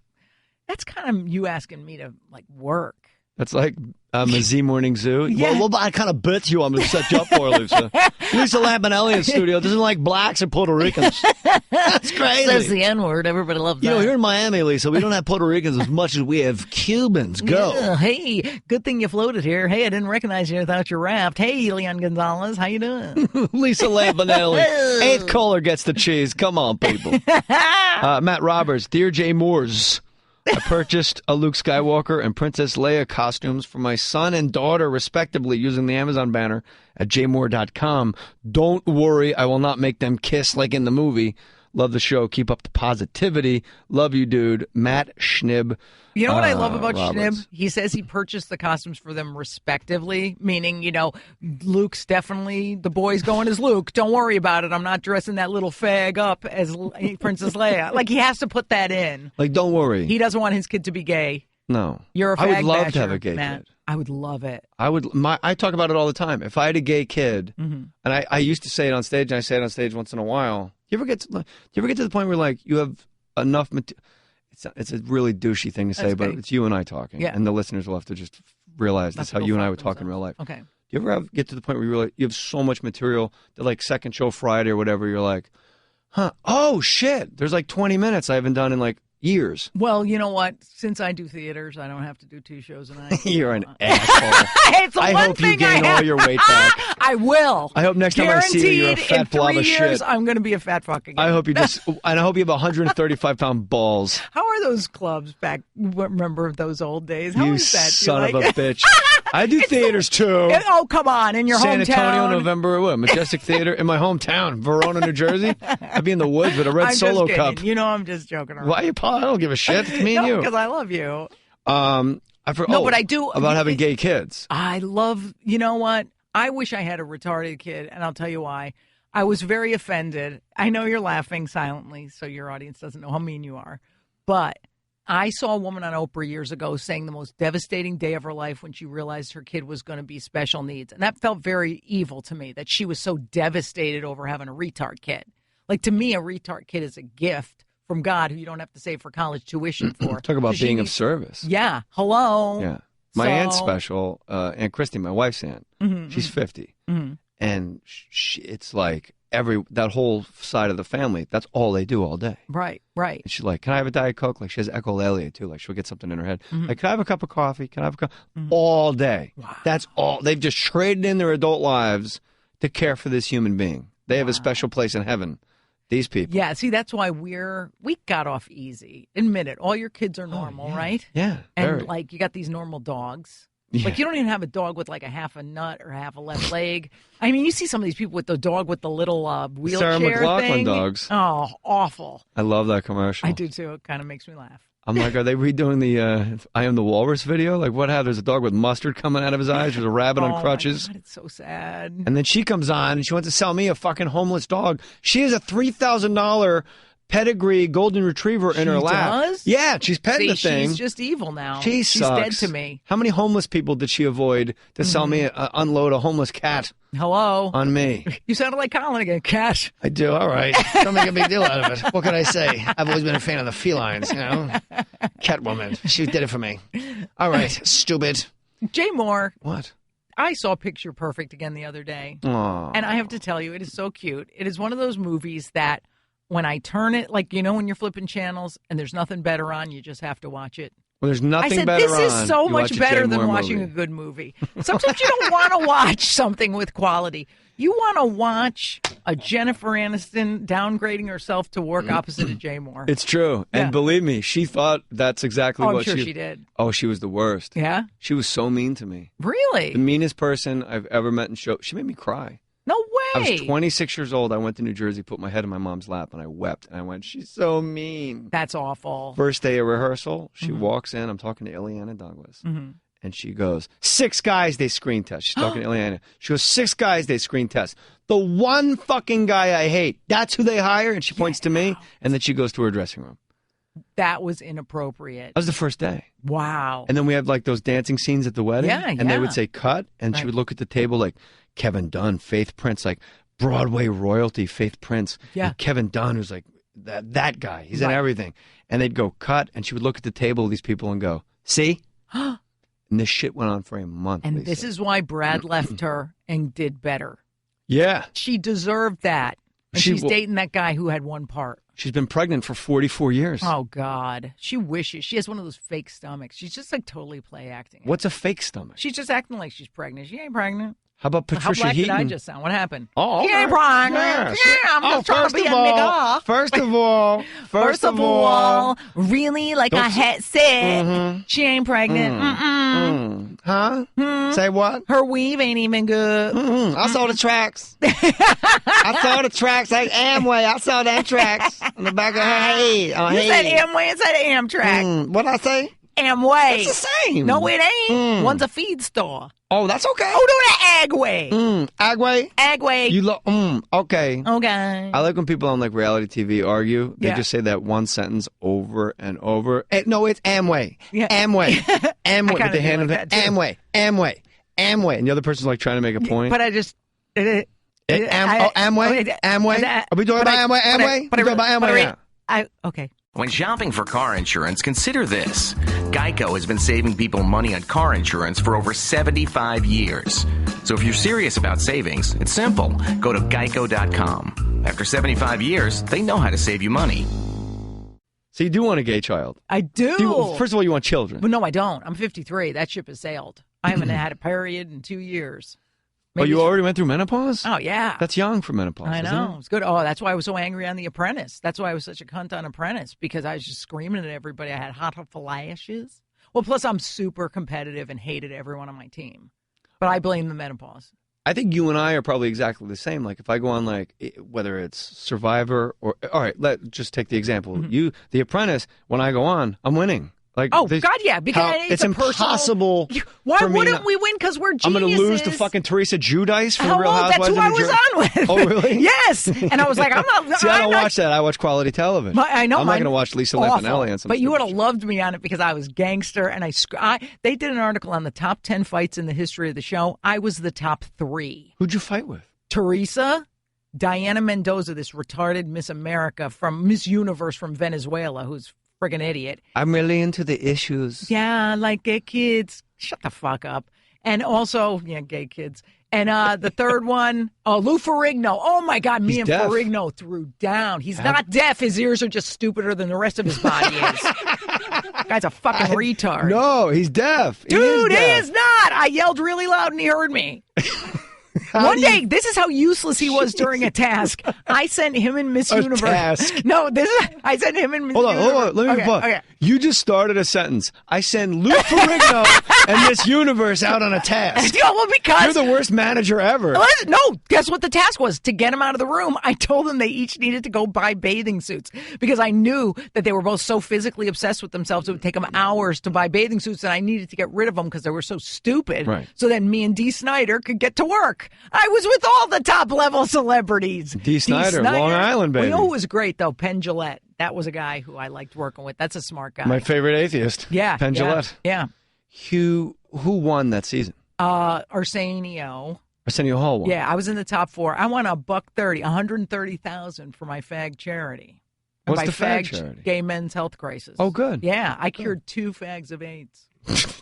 That's kind of you asking me to, like, work. That's like Mazee Morning Zoo. Yeah. Well, what kind of bits you want me to set you up for, Lisa? Lisa Lampaneli in studio doesn't like blacks and Puerto Ricans. That's crazy. Says the N-word. Everybody loves that. You know, here in Miami, Lisa, we don't have Puerto Ricans as much as we have Cubans. Go. Yeah, hey, good thing you floated here. Hey, I didn't recognize you without your raft. Hey, Leon Gonzalez, how you doing? Lisa Lampaneli. 8th caller gets the cheese. Come on, people. Matt Roberts, Dear Jay Moors. I purchased a Luke Skywalker and Princess Leia costumes for my son and daughter, respectively, using the Amazon banner at jmohr.com. Don't worry, I will not make them kiss like in the movie. Love the show. Keep up the positivity. Love you, dude. Matt Schnib. You know what I love about Roberts. Schnib? He says he purchased the costumes for them respectively, meaning, you know, Luke's definitely, the boy's going as Luke. Don't worry about it. I'm not dressing that little fag up as Princess Leia. Like, he has to put that in. Like, don't worry. He doesn't want his kid to be gay. No. You're a fag I would love to basher, have a gay Matt. kid. I would love it. I talk about it all the time. If I had a gay kid, Mm-hmm. and I used to say it on stage, and I say it on stage once in a while. Do you ever get to the point where, like, you have enough material? It's a really douchey thing to say, That's but okay. it's you and I talking, Yeah. and the listeners will have to just realize that's how you and I would talk in real life. Okay. Do you ever get to the point where you realize you have so much material that, like, second show Friday or whatever, you're like, huh? Oh shit! There's like 20 minutes I haven't done in like years. Well, you know what? Since I do theaters, I don't have to do 2 shows a night. You're an asshole. It's the I one hope you thing gain I all have. your weight back. I will. I hope next time I see you, you're a Guaranteed fat in blob 3 of years, shit. I'm going to be a fat fuck again. I hope you just, and I hope you have 135-pound balls. How are those clubs back? Remember those old days? How You is that? son Do of you a like- bitch. I do theaters too. Oh, come on. In your San hometown. Antonio, November, what? Majestic Theater in my hometown, Verona, New Jersey. I'd be in the woods with a red I'm Solo just kidding. cup. You know I'm just joking around. Why you, Paul? I don't give a shit. It's me and you. because I love you. But I do. about having gay kids. I love, you know what? I wish I had a retarded kid, and I'll tell you why. I was very offended. I know you're laughing silently, so your audience doesn't know how mean you are. But I saw a woman on Oprah years ago saying the most devastating day of her life when she realized her kid was going to be special needs. And that felt very evil to me, that she was so devastated over having a retard kid. Like, to me, a retard kid is a gift from God who you don't have to save for college tuition for. Talk about So being of service. Yeah. Hello. Yeah. My aunt's special, Aunt Christy, my wife's aunt. Mm-hmm, She's 50. Mm-hmm. And it's like that whole side of the family, that's all they do all day. Right, right. And she's like, can I have a Diet Coke? Like, she has echolalia, too. Like, she'll get something in her head. Mm-hmm. Like, can I have a cup of coffee? Can I have a cup? All day. Wow. That's all. They've just traded in their adult lives to care for this human being. They have a special place in heaven. These people. Yeah, see, that's why we got off easy. Admit it. All your kids are normal, right? Yeah. And very. like you got these normal dogs. Yeah. Like, you don't even have a dog with like a half a nut or half a left leg. I mean, you see some of these people with the dog with the little wheelchair Sarah McLachlan thing. dogs. Oh, awful. I love that commercial. I do too. It kind of makes me laugh. I'm like, are they redoing the I Am the Walrus video? Like, what happened? There's a dog with mustard coming out of his eyes. There's a rabbit on crutches. My God, it's so sad. And then she comes on and she wants to sell me a fucking homeless dog. She has a $3,000 pedigree golden retriever in her lap. Does? Yeah, she's petting the thing. She's just evil now. She's dead to me. How many homeless people did she avoid to sell me, unload a homeless cat Hello. on me? You sounded like Colin again. Cat. I do. All right. Don't make a big deal out of it. What can I say? I've always been a fan of the felines, you know? Catwoman. She did it for me. All right. Stupid. Jay Mohr. What? I saw Picture Perfect again the other day. Aww. And I have to tell you, it is so cute. It is one of those movies that when I turn it, like, you know, when you're flipping channels and there's nothing better on, you just have to watch it. Well, there's nothing I said, better this is so You much watch a better Jay than Mohr watching movie. a good movie. Sometimes you don't want to watch something with quality. You want to watch a Jennifer Aniston downgrading herself to work opposite of Jay Mohr. It's true. Yeah. And believe me, she thought that's exactly I'm what sure she did. Oh, she was the worst. Yeah? She was so mean to me. Really? The meanest person I've ever met in show. She made me cry. No way. I was 26 years old. I went to New Jersey, put my head in my mom's lap, and I wept. And I went, she's so mean. That's awful. First day of rehearsal, she walks in. I'm talking to Ileana Douglas. And she goes, 6 guys they screen test. She's talking to Ileana. She goes, 6 guys they screen test. The one fucking guy I hate, that's who they hire? And she points to me. And then she goes to her dressing room. That was inappropriate. That was the first day. Wow. And then we had like those dancing scenes at the wedding. Yeah, And they would say cut. And she would look at the table like Kevin Dunn, Faith Prince, like Broadway royalty, Faith Prince. Yeah. And Kevin Dunn, who's like that guy. He's in everything. And they'd go cut. And she would look at the table of these people and go, see? And this shit went on for a month. And Lisa. this is why Brad left her and did better. Yeah. She deserved that. And she's dating that guy who had one part. She's been pregnant for 44 years. Oh, God. She wishes. She has one of those fake stomachs. She's just like totally play acting. What's a fake stomach? She's just acting like she's pregnant. She ain't pregnant. How about Patricia How black Heaton? did I just sound? What happened? Oh, okay. She ain't pregnant. Yes. Yeah, I'm just trying to be a nigga. First of all, really? Like a het said, she ain't pregnant. Huh? Say what? Her weave ain't even good. I saw the tracks. I saw the tracks like Amway. I saw them tracks on the back of her head. You said Amway instead of Amtrak. What'd I say? Amway. It's the same. No, it ain't. One's a feed store. Oh, that's okay. Oh, no, the Agway. Agway? Agway. You okay. Okay. I like when people on like reality TV argue. They just say that one sentence over and over. No, it's Amway. Yeah. Amway. Amway. But they hand them like Amway. Amway. Amway. And the other person's like trying to make a point. But I just... Amway? Amway? Are we talking about Amway? Amway? We're talking about Amway now. Okay. When shopping for car insurance, consider this. Geico has been saving people money on car insurance for over 75 years. So if you're serious about savings, it's simple. Go to geico.com. After 75 years, they know how to save you money. So you do want a gay child? I do. First of all, you want children. But no, I don't. I'm 53. That ship has sailed. I haven't had a period in 2 years. Maybe you already went through menopause? Oh, yeah. That's young for menopause. I know. Isn't it? It's good. Oh, that's why I was so angry on The Apprentice. That's why I was such a cunt on Apprentice, because I was just screaming at everybody. I had hot flashes. Well, plus I'm super competitive and hated everyone on my team. But I blame the menopause. I think you and I are probably exactly the same. Like if I go on like whether it's Survivor or all right, let's just take the example. You, The Apprentice, when I go on, I'm winning. Like, oh, God, yeah. Because it's impossible. Why wouldn't we win? Because we're geniuses. I'm going to lose to fucking Teresa Giudice from The Real Housewives That's who I was on with. Oh, really? Yes. And I was like, I'm not. See, I don't watch that. I watch quality television. I know. I'm not going to watch Lisa Lampaneli on some. But you would have loved me on it because I was gangster. And they did an article on the top 10 fights in the history of the show. I was the top 3. Who'd you fight with? Teresa, Diana Mendoza, this retarded Miss America from Miss Universe from Venezuela, who's friggin' idiot. I'm really into the issues. Yeah, like gay kids. Shut the fuck up. And also, gay kids. And the third one, Lou Ferrigno. Oh, my God, me and deaf. Ferrigno threw down. He's not deaf. His ears are just stupider than the rest of his body is. Guy's a fucking retard. No, he's deaf. Dude, he is not. I yelled really loud and he heard me. One day, this is how useless he was during a task. I sent him and Miss Universe. Task. No, I sent him and Miss Universe. Hold on. Let me pause. Okay. You just started a sentence. I send Lou Ferrigno and this universe out on a task. Yeah, well, because you're the worst manager ever. No, guess what the task was? To get them out of the room, I told them they each needed to go buy bathing suits because I knew that they were both so physically obsessed with themselves it would take them hours to buy bathing suits, and I needed to get rid of them because they were so stupid. Right. So then me and Dee Snider could get to work. I was with all the top level celebrities. Dee Snider, Long Island, baby. You know who was great though? Penn Jillette. That was a guy who I liked working with. That's a smart guy. My favorite atheist. Yeah. Penn Jillette. Yeah. Who won that season? Arsenio Hall won. Yeah, I was in the top 4. I won $130,000 for my fag charity. What's my the fag charity? Gay men's health crisis. Oh, good. Yeah, I cured 2 fags of AIDS.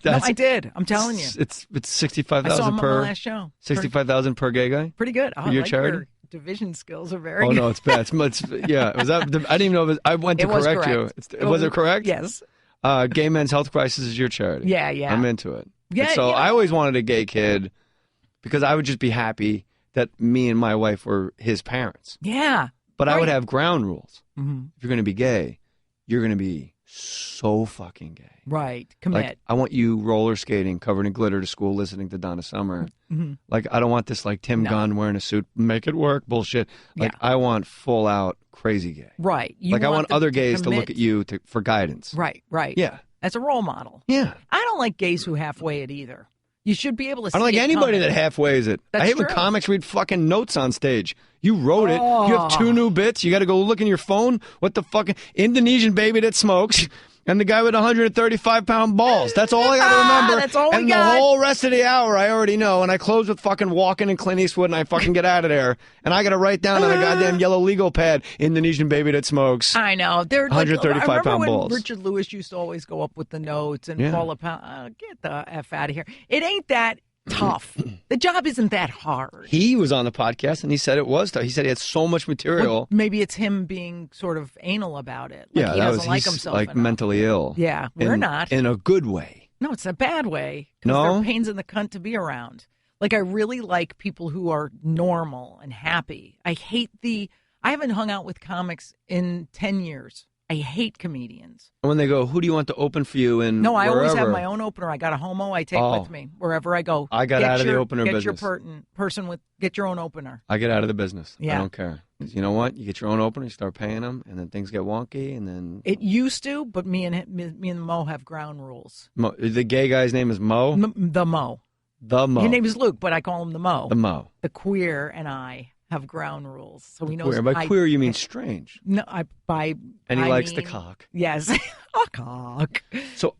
No, I did. I'm telling you. It's $65,000 I saw him per on the last show. $65,000 per gay guy. Pretty good. For your charity. Your division skills are very. Oh good. no, it's bad. Yeah, was that? I didn't even know. I went to correct you. Was it correct? Yes. Gay men's health crisis is your charity. Yeah. I'm into it. Yeah. And so I always wanted a gay kid because I would just be happy that me and my wife were his parents. Yeah. But I would have ground rules. Mm-hmm. If you're going to be gay, you're going to be so fucking gay. Right. Commit. Like, I want you roller skating, covered in glitter to school, listening to Donna Summer. Mm-hmm. Like, I don't want this, like, Tim Gunn wearing a suit, make it work bullshit. Like, I want full out crazy gay. Right. I want other gays to look at you for guidance. Right. Yeah. As a role model. Yeah. I don't like gays who halfway it either. You should be able to see I don't like anybody coming. that halfways it. That's I hate when true. comics read fucking notes on stage. You wrote it. You have 2 new bits. You got to go look in your phone. What the fucking Indonesian baby that smokes and the guy with 135-pound balls. That's all I got to remember. That's all we and got. the whole rest of the hour I already know. And I close with fucking Walken and Clint Eastwood and I fucking get out of there. And I got to write down on a goddamn yellow legal pad, Indonesian baby that smokes. I know. They're 135-pound balls. Richard Lewis used to always go up with the notes and Paula Pound. Get the F out of here. It ain't that tough. The job isn't that hard. He was on the podcast and he said it was tough. He said he had so much material. Well, maybe it's him being sort of anal about it. Like Yeah, he doesn't like he's himself like enough. mentally ill. Yeah, we're not. In a good way. No, it's a bad way. 'Cause No? they're pains in the cunt to be around. Like, I really like people who are normal and happy. I haven't hung out with comics in 10 years. I hate comedians. And when they go, who do you want to open for you? And No, I always have wherever? my own opener. I got a homo I take Oh. with me wherever I go. I got Get out of the your- opener get business. Get your own opener. I get out of the business. Yeah. I don't care. 'Cause you know what? You get your own opener, you start paying them, and then things get wonky, and then It used to, but me and Mo have ground rules. The gay guy's name is Mo? The Mo. The Mo. His name is Luke, but I call him the Mo. The Mo. The queer and I have ground rules, so we know. Queer. By queer, you mean strange. No, And he likes the cock. Yes, a cock. So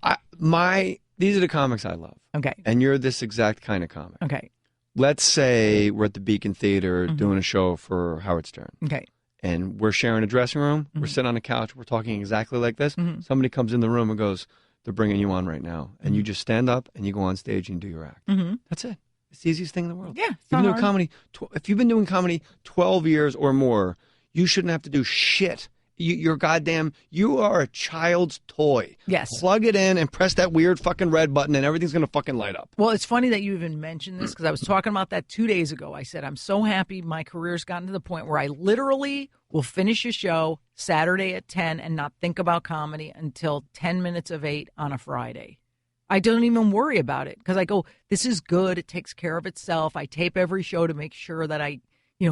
these are the comics I love. Okay. And you're this exact kind of comic. Okay. Let's say we're at the Beacon Theater doing a show for Howard Stern. Okay. And we're sharing a dressing room. We're sitting on a couch. We're talking exactly like this. Somebody comes in the room and goes, they're bringing you on right now. And you just stand up and you go on stage and do your act. That's it. It's the easiest thing in the world. Yeah. You've been doing comedy. If you've been doing comedy 12 years or more, you shouldn't have to do shit. You are a child's toy. Yes. Plug it in and press that weird fucking red button and everything's going to fucking light up. Well, it's funny that you even mentioned this because I was talking about that 2 days ago. I said, I'm so happy my career's gotten to the point where I literally will finish a show Saturday at 10 and not think about comedy until 10 minutes of 8 on a Friday. I don't even worry about it because I go, this is good. It takes care of itself. I tape every show to make sure that I,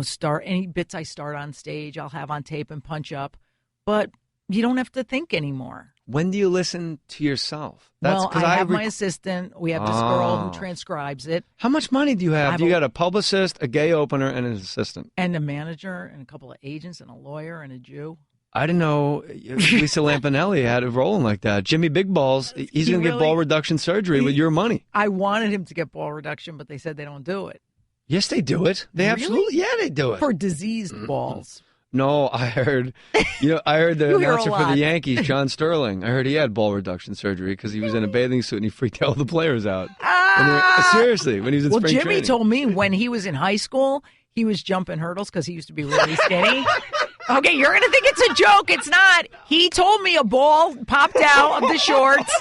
start any bits I start on stage, I'll have on tape and punch up. But you don't have to think anymore. When do you listen to yourself? I have my assistant. We have this girl who transcribes it. How much money do you have? You got a publicist, a gay opener, and an assistant. And a manager, and a couple of agents, and a lawyer, and a Jew. I didn't know Lisa Lampaneli had it rolling like that. Jimmy Big Balls, he's going to get ball reduction surgery with your money. I wanted him to get ball reduction, but they said they don't do it. Yes, they do it. They absolutely, they do it. For diseased balls. No, I heard the announcer for the Yankees, John Sterling. I heard he had ball reduction surgery because he was in a bathing suit and he freaked all the players out. Seriously, when he was in spring Jimmy training. told me when he was in high school, he was jumping hurdles because he used to be really skinny. Okay, you're going to think it's a joke. It's not. He told me a ball popped out of the shorts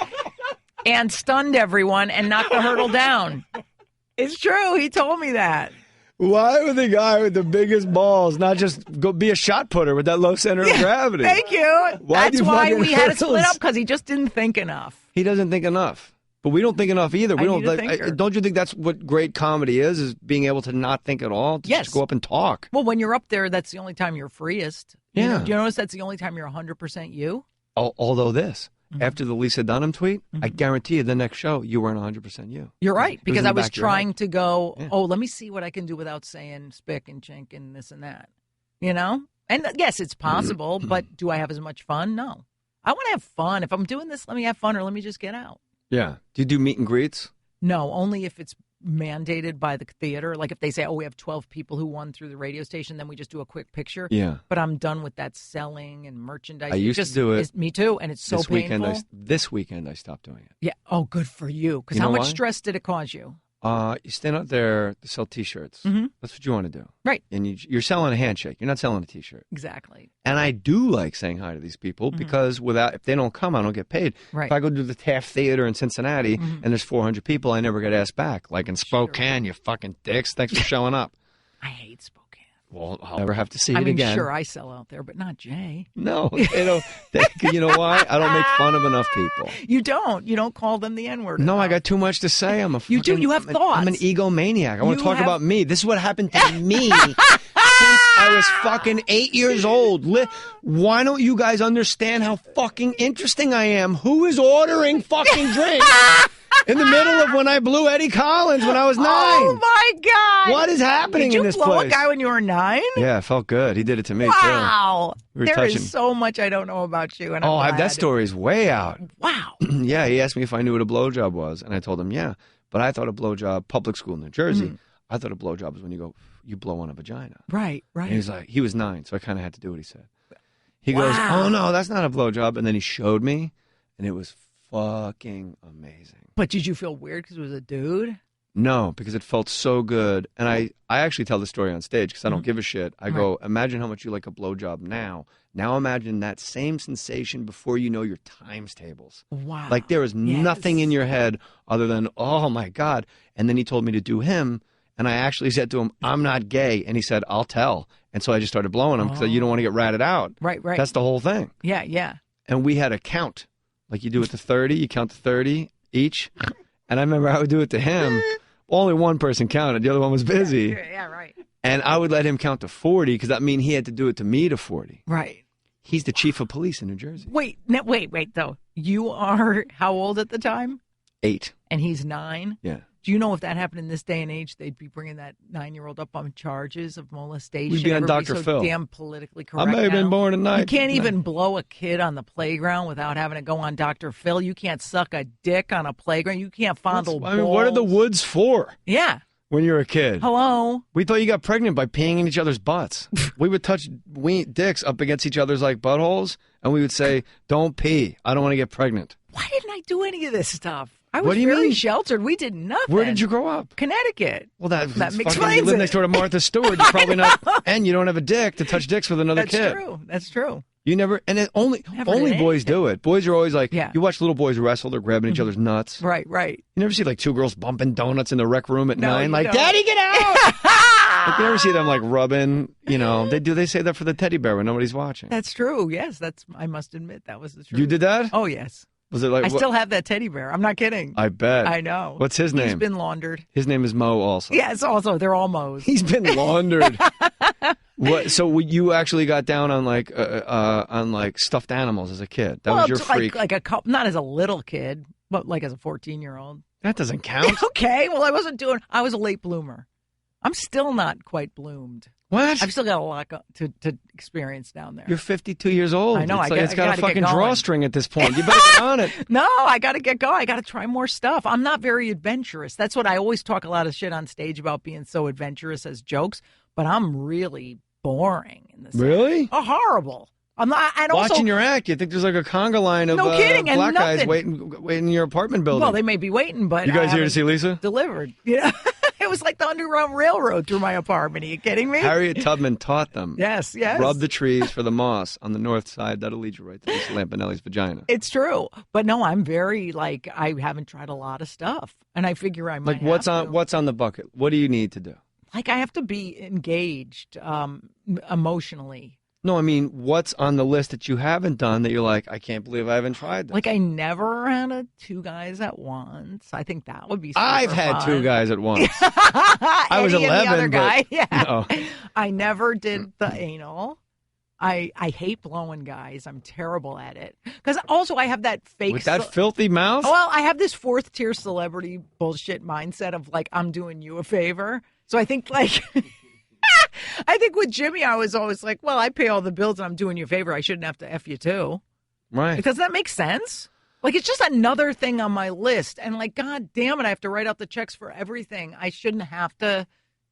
and stunned everyone and knocked the hurdle down. It's true. He told me that. Why would the guy with the biggest balls not just go be a shot putter with that low center of gravity? Thank you. That's why we had to split hurdles? up because he just didn't think enough. He doesn't think enough. But we don't think enough either. We need a thinker. Don't you think that's what great comedy is being able to not think at all? To just go up and talk. Well, when you're up there, that's the only time you're freest. Yeah. Do you notice that's the only time you're 100% you? Although after the Lisa Dunham tweet, I guarantee you the next show, you weren't 100% you. You're right. Because I was trying to go, let me see what I can do without saying spick and chink and this and that. You know? And yes, it's possible, but do I have as much fun? No. I want to have fun. If I'm doing this, let me have fun or let me just get out. Yeah. Do you do meet and greets? No, only if it's mandated by the theater. Like if they say, we have 12 people who won through the radio station, then we just do a quick picture. Yeah. But I'm done with that selling and merchandise. I used to do it. Me too, and it's so painful. This weekend I stopped doing it. Yeah. Oh, good for you. Because how much stress did it cause you? You stand out there to sell T-shirts. Mm-hmm. That's what you want to do. Right. And you're selling a handshake. You're not selling a T-shirt. Exactly. And I do like saying hi to these people because if they don't come, I don't get paid. Right. If I go to the Taft Theater in Cincinnati and there's 400 people, I never get asked back. Like in Spokane, you fucking dicks. Thanks for showing up. I hate Spokane. Well, I'll never have to see it again. again. Sure, I sell out there, but not Jay. No, they don't. You know why? I don't make fun of enough people. You don't. You don't call them the N-word. No, I got too much to say. You do. You have thoughts. I'm an egomaniac. I want to talk about me. This is what happened to me since I was fucking 8 years old. Why don't you guys understand how fucking interesting I am? Who is ordering fucking drinks? In the middle of when I blew Eddie Collins when I was 9. Oh, my God. What is happening in this place? Did you blow a guy when you were 9? Yeah, it felt good. He did it to me, wow. too. There is so much I don't know about you. And that story's way out. Wow. Yeah, he asked me if I knew what a blowjob was, and I told him, yeah. But I thought a blowjob, public school in New Jersey, I thought a blowjob was when you blow on a vagina. Right, right. And he was 9, so I kind of had to do what he said. He goes, oh, no, that's not a blowjob. And then he showed me, and it was fucking amazing. But did you feel weird because it was a dude? No, because it felt so good. And I actually tell the story on stage because I don't give a shit. I go, imagine how much you like a blowjob now. Now imagine that same sensation before you know your times tables. Wow. Like there is nothing in your head other than, oh, my God. And then he told me to do him. And I actually said to him, I'm not gay. And he said, I'll tell. And so I just started blowing him because you don't want to get ratted out. Right, right. That's the whole thing. Yeah, yeah. And we had a count. Like you do it to 30, you count to 30 each. And I remember I would do it to him. Only one person counted. The other one was busy. Yeah, right. And I would let him count to 40 because that mean he had to do it to me to 40. Right. He's the chief of police in New Jersey. Wait, though. You are how old at the time? 8. And he's 9? Yeah. Do you know if that happened in this day and age, they'd be bringing that 9-year-old up on charges of molestation? We'd be on Dr. So Phil. Damn politically correct. I may have been born at night. You can't even blow a kid on the playground without having to go on Dr. Phil. You can't suck a dick on a playground. You can't fondle balls. I mean, what are the woods for? Yeah. When you're a kid. Hello. We thought you got pregnant by peeing in each other's butts. We would touch dicks up against each other's like buttholes, and we would say, "Don't pee. I don't want to get pregnant." Why didn't I do any of this stuff? I was what do you very mean? sheltered. We did nothing. Where did you grow up? Connecticut. Well, that explains you live next door to Martha Stewart. You're probably not, and you don't have a dick to touch dicks with another kid. That's true. That's true. You never, and it only boys do it. Boys are always like, you watch little boys wrestle, they're grabbing each other's nuts. Right, right. You never see like 2 girls bumping donuts in the rec room at 9, like, don't. Daddy, get out! Like, you never see them like rubbing, they say that for the teddy bear when nobody's watching. That's true. Yes, I must admit that was the truth. You did that? Oh, yes. Was it like? I still have that teddy bear. I'm not kidding. I bet. I know. What's his name? He's been laundered. His name is Mo also. Yes, also. They're all Mo's. He's been laundered. What? So you actually got down on like stuffed animals as a kid? That was your freak. Like a couple, not as a little kid, but like as a 14-year-old. That doesn't count. Okay. Well, I was a late bloomer. I'm still not quite bloomed. What? I've still got a lot to experience down there. You're 52 years old. I know. It's got a fucking drawstring at this point. You better get on it. No, I got to get going. I got to try more stuff. I'm not very adventurous. That's what I always talk a lot of shit on stage about being so adventurous as jokes, but I'm really boring in this. Really? Oh, horrible. I'm not. And watching also, your act, you think there's like a conga line of no kidding, black guys nothing. waiting in your apartment building. Well, they may be waiting, but you guys here to see Lisa? Delivered. Yeah. It was like the Underground Railroad through my apartment. Are you kidding me? Harriet Tubman taught them. Yes, yes. Rub the trees for the moss on the north side. That'll lead you right to Lisa Lampaneli's vagina. It's true. But no, I'm very, I haven't tried a lot of stuff. And I figure I might what's on the bucket? What do you need to do? I have to be engaged emotionally. No, I mean, what's on the list that you haven't done that you're like, I can't believe I haven't tried this? Like, I never had two guys at once. I think that would be super I've had fun. 2 guys at once. I was 11, the other guy. but Yeah. no. I never did the anal. I hate blowing guys. I'm terrible at it. Because also I have that fake... With that filthy mouth? Well, I have this 4th-tier celebrity bullshit mindset of, like, I'm doing you a favor. So I think, like... I think with Jimmy, I was always like, well, I pay all the bills and I'm doing you a favor. I shouldn't have to F you too. Right. Does that make sense? Like, it's just another thing on my list. And like, God damn it, I have to write out the checks for everything. I shouldn't have to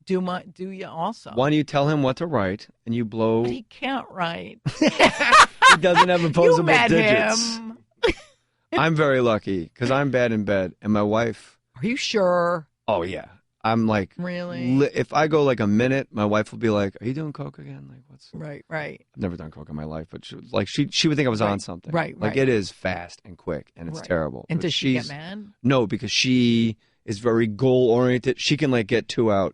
do you also. Why don't you tell him what to write and you blow... But he can't write. He doesn't have opposable you met digits. Him. I'm very lucky because I'm bad in bed. And my wife... Are you sure? Oh, yeah. I'm like... Really? If I go like a minute, my wife will be like, are you doing coke again? Like, what's... Right. I've never done coke in my life, but she would think I was on something. Right. Like, it is fast and quick, and it's terrible. And but does she get mad? No, because she is very goal-oriented. She can, like, get 2 out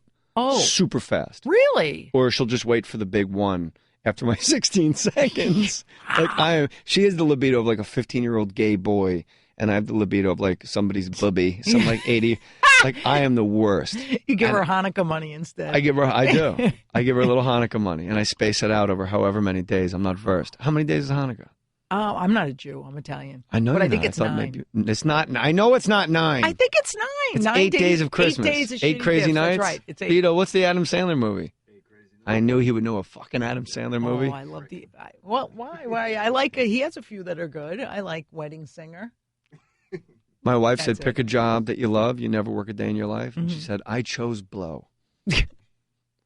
super fast. Really? Or she'll just wait for the big one after my 16 seconds. Like, she has the libido of, like, a 15-year-old gay boy, and I have the libido of, like, somebody's bubby, some, like, 80... Like, I am the worst. You give her Hanukkah money instead. I do. I give her a little Hanukkah money, and I space it out over however many days. I'm not versed. How many days is Hanukkah? Oh, I'm not a Jew. I'm Italian. I know, but I you're think not. it's I thought 9. Maybe, it's not. I know it's not 9. I think it's 9. It's 9 8 days of Christmas. 8 days of 8 shitty crazy gifts. nights. That's right. It's 8. Vito, what's the Adam Sandler movie? 8 Crazy Nights. I knew he would know a fucking Adam Sandler movie. Oh, I love why? I like it. He has a few that are good. I like Wedding Singer. My wife said, pick a job that you love. You never work a day in your life. And she said, I chose blow.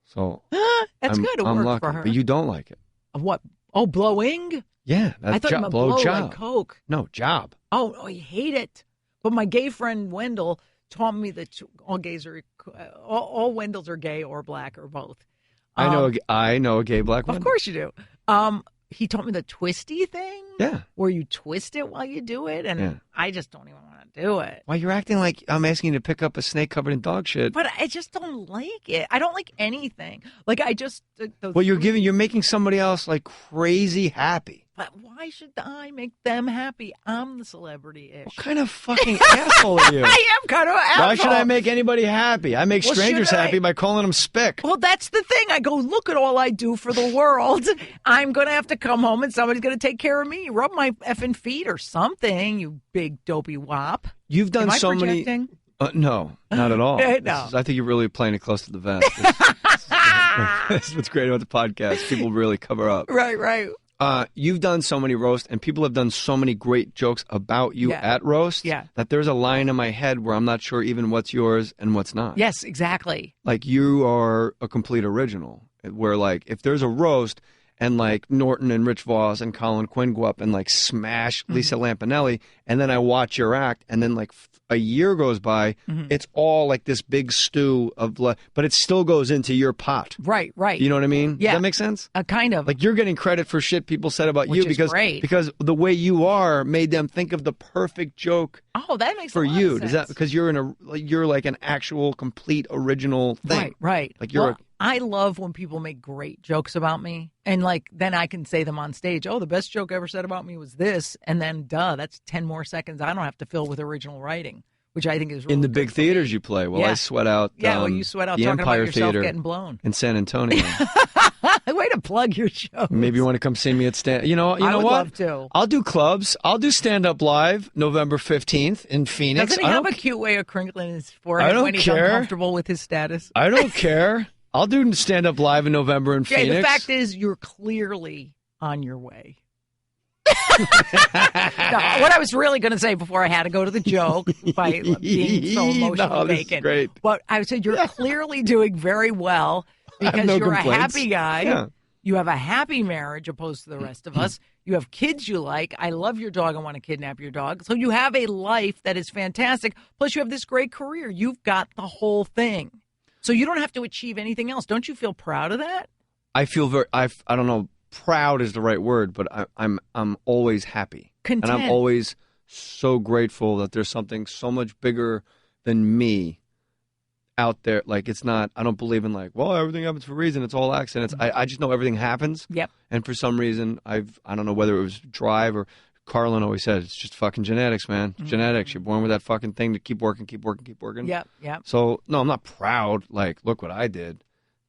So that's good. It I'm worked lucky, for her. but you don't like it. What? Oh, blowing? Yeah, that's I thought you meant blow job. like Coke. No, job. Oh, I hate it. But my gay friend Wendell taught me that all gays are, all Wendells are gay or black or both. I know a gay black Wendell. Of course you do. He taught me the twisty thing. Yeah. Where you twist it while you do it, and I just don't even want to do it. Why, you're acting like I'm asking you to pick up a snake covered in dog shit. But I just don't like it. I don't like anything. Like, I just... Well, you're making somebody else, like, crazy happy. But why should I make them happy? I'm the celebrity-ish. What kind of fucking asshole are you? I am kind of an asshole. Why should I make anybody happy? I make strangers happy by calling them spick. Well, that's the thing. I go, look at all I do for the world. I'm going to have to come home and somebody's going to take care of me. Rub my effing feet or something, you big dopey wop. You've done so many... No, not at all. No. I think you're really playing it close to the vest. This is what's great about the podcast. People really cover up. Right. You've done so many roasts, and people have done so many great jokes about you at roasts that there's a line in my head where I'm not sure even what's yours and what's not. Yes, exactly. Like, you are a complete original, where, like, if there's a roast and, like, Norton and Rich Voss and Colin Quinn go up and, like, smash Lisa Lampaneli, and then I watch your act, and then, like, a year goes by, it's all like this big stew of, but it still goes into your pot. Right. You know what I mean? Yeah. Does that make sense? Kind of. Like, you're getting credit for shit people said about you because the way you are made them think of the perfect joke. Oh, that makes for a lot you. of sense. Does that because you're like an actual complete original thing. Right. Like you're. I love when people make great jokes about me, and like then I can say them on stage. Oh, the best joke ever said about me was this, and then that's 10 more seconds I don't have to fill with original writing, which I think is really in the big theaters you play. Well, I sweat out. You sweat out the talking Empire about yourself Theater getting blown in San Antonio. Way to plug your show. Maybe you want to come see me at stand. You know I would what? Love to. I'll do clubs. I'll do stand up live November 15th in Phoenix. Doesn't he have a cute way of crinkling his forehead when he's uncomfortable with his status? I don't care. I'll do stand up live in November in Phoenix. The fact is, you're clearly on your way. No, what I was really going to say before I had to go to the joke by being so emotionally vacant. Great. But I said you're clearly doing very well because you're a happy guy. Yeah. You have a happy marriage opposed to the rest of us. You have kids you like. I love your dog. I want to kidnap your dog. So you have a life that is fantastic. Plus you have this great career. You've got the whole thing. So you don't have to achieve anything else. Don't you feel proud of that? I feel I don't know. Proud is the right word, but I'm always happy. Content. And I'm always so grateful that there's something so much bigger than me out there. Like, it's not, I don't believe in like, well, everything happens for a reason. It's all accidents. I just know everything happens. Yep. And for some reason, I don't know whether it was drive or Carlin always said, it's just fucking genetics, man. Genetics. You're born with that fucking thing to keep working. Yep. So, no, I'm not proud. Like, look what I did.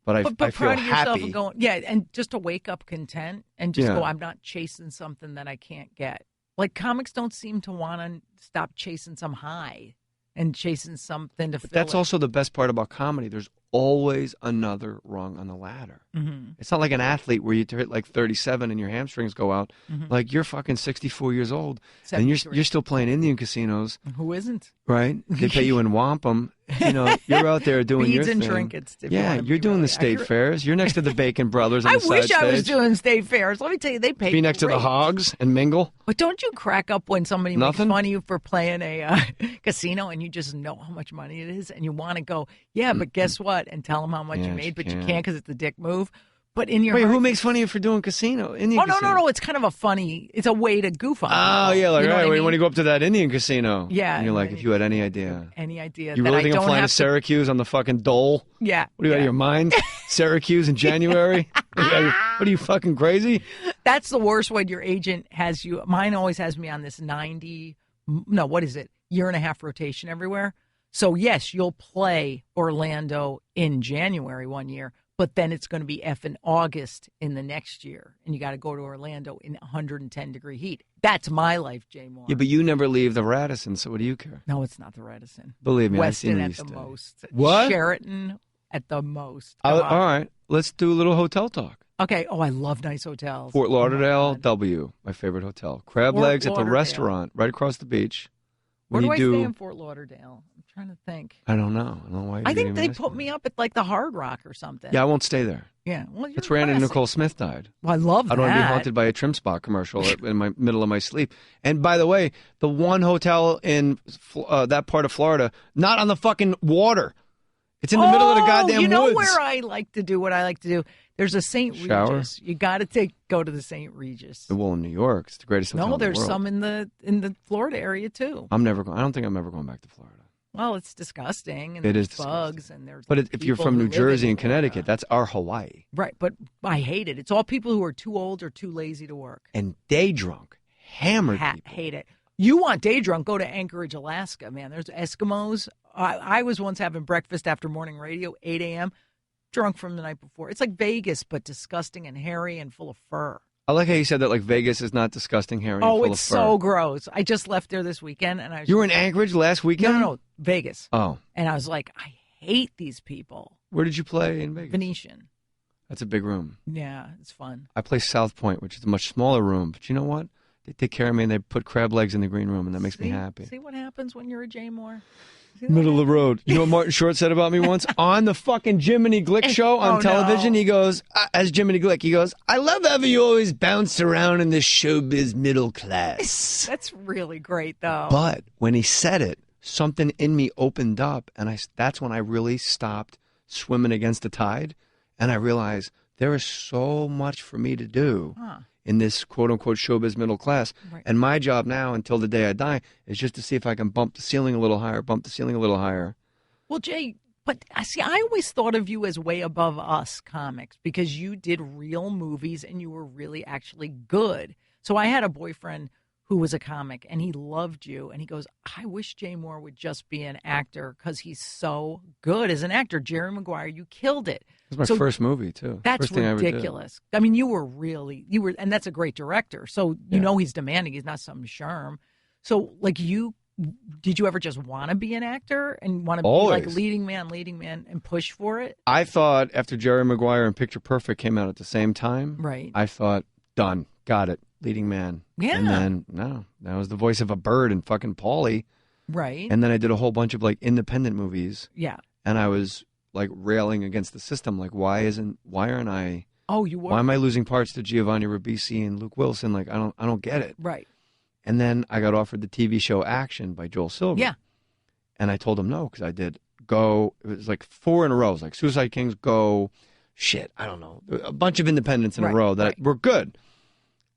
But I feel proud of yourself happy. and going, and just to wake up content and just go, I'm not chasing something that I can't get. Like, comics don't seem to want to stop chasing some high and chasing something to fill That's it. also the best part about comedy. There's always another rung on the ladder. Mm-hmm. It's not like an athlete where you hit like 37 and your hamstrings go out. Mm-hmm. Like, you're fucking 64 years old 73. and you're still playing Indian casinos. Who isn't? Right? They pay you in wampum. You know, you're out there doing your Beads and thing. trinkets. Yeah, you're doing the state fairs. You're next to the Bacon Brothers on I the side wish I was stage. doing state fairs. Let me tell you, they pay Be next to the great. hogs and mingle. But don't you crack up when somebody Nothing? makes fun of you for playing a casino and you just know how much money it is and you want to go, yeah, but guess what? And tell them how much you made, but you can't because it's a dick move. But in your Wait, heart, who makes fun of you for doing casino? Indian casino? No. It's kind of it's a way to goof on. Oh, people. yeah, like, You know all right, what I mean? when you go up to that Indian casino. Yeah. And you're like, if you had any idea. You that really I think I'm don't flying to have Syracuse on the fucking dole? Yeah. What are you out of your mind? Syracuse in January? What are you fucking crazy? That's the worst when your agent has you. Mine always has me on this year and a half rotation everywhere. So, yes, you'll play Orlando in January one year, but then it's going to be in August in the next year. And you got to go to Orlando in 110-degree heat. That's my life, Jay Mohr. Yeah, but you never leave the Radisson, so what do you care? No, it's not the Radisson. Believe me, Weston I've seen at the stay. most. What? Sheraton at the most. All right, let's do a little hotel talk. Okay. Oh, I love nice hotels. Fort Lauderdale, W, my favorite hotel. Crab Fort legs at the Lauderdale. restaurant right across the beach. Where When do you I stay in Fort Lauderdale? I'm trying to think. I don't know. I don't know why. I think they put me up at like the Hard Rock or something. Yeah, I won't stay there. Yeah. Well, That's where Anna classy. Nicole Smith died. Well, I love I don't want to be that. haunted by a trim spot commercial in my middle of my sleep. And by the way, the one hotel in that part of Florida, not on the fucking water. It's in the middle of the goddamn you know woods. where I like to do what I like to do? There's a St. Shower? Regis. You got to go to the St. Regis. Well, in New York, it's the greatest hotel No, in the there's world. some in the Florida area too. I don't think I'm ever going back to Florida. Well, it's disgusting, and It there's is bugs, and there's. But if you're people from who New live Jersey in and Connecticut, that's our Hawaii. Right, but I hate it. It's all people who are too old or too lazy to work. And day drunk, hammered people. Hate it. You want day drunk? Go to Anchorage, Alaska, man. There's Eskimos. I was once having breakfast after morning radio, 8 a.m., drunk from the night before. It's like Vegas, but disgusting and hairy and full of fur. I like how you said that like Vegas is not disgusting, hairy, and full it's of fur. so gross. I just left there this weekend, and I was You were in Anchorage last weekend? No, Vegas. Oh. And I was like, I hate these people. Where did you play in Vegas? Venetian. That's a big room. Yeah, it's fun. I play South Point, which is a much smaller room. But you know what? They take care of me, and they put crab legs in the green room, and that makes me happy. See what happens when you're a Jay Mohr? Middle of the road. You know what Martin Short said about me once? On the fucking Jiminy Glick show on television, he goes, as Jiminy Glick, he goes, I love how you always bounce around in this showbiz middle class. That's really great, though. But when he said it, something in me opened up, and that's when I really stopped swimming against the tide, and I realized there is so much for me to do in this quote-unquote showbiz middle class. Right. And my job now, until the day I die, is just to see if I can bump the ceiling a little higher, Well, Jay, but see, I always thought of you as way above us comics because you did real movies and you were really actually good. So I had a boyfriend who was a comic, and he loved you. And he goes, I wish Jay Mohr would just be an actor because he's so good as an actor. Jerry Maguire, you killed it. It was my first movie, too. That's first thing ridiculous. I mean, you were, and that's a great director. So you know he's demanding. He's not some sherm. So, like, did you ever just want to be an actor and want to be like leading man, and push for it? I thought after Jerry Maguire and Picture Perfect came out at the same time, right? I thought, done, got it, leading man. Yeah. And then, no, that was the voice of a bird in fucking Paulie. Right. And then I did a whole bunch of, like, independent movies. Yeah. And I was, like, railing against the system. Like, why aren't I... Oh, you were? Why am I losing parts to Giovanni Ribisi and Luke Wilson? Like, I don't get it. Right. And then I got offered the TV show Action by Joel Silver. Yeah. And I told him no, because I did Go. It was like 4 in a row. It was like Suicide Kings, Go, I don't know. A bunch of independents in a row that were good.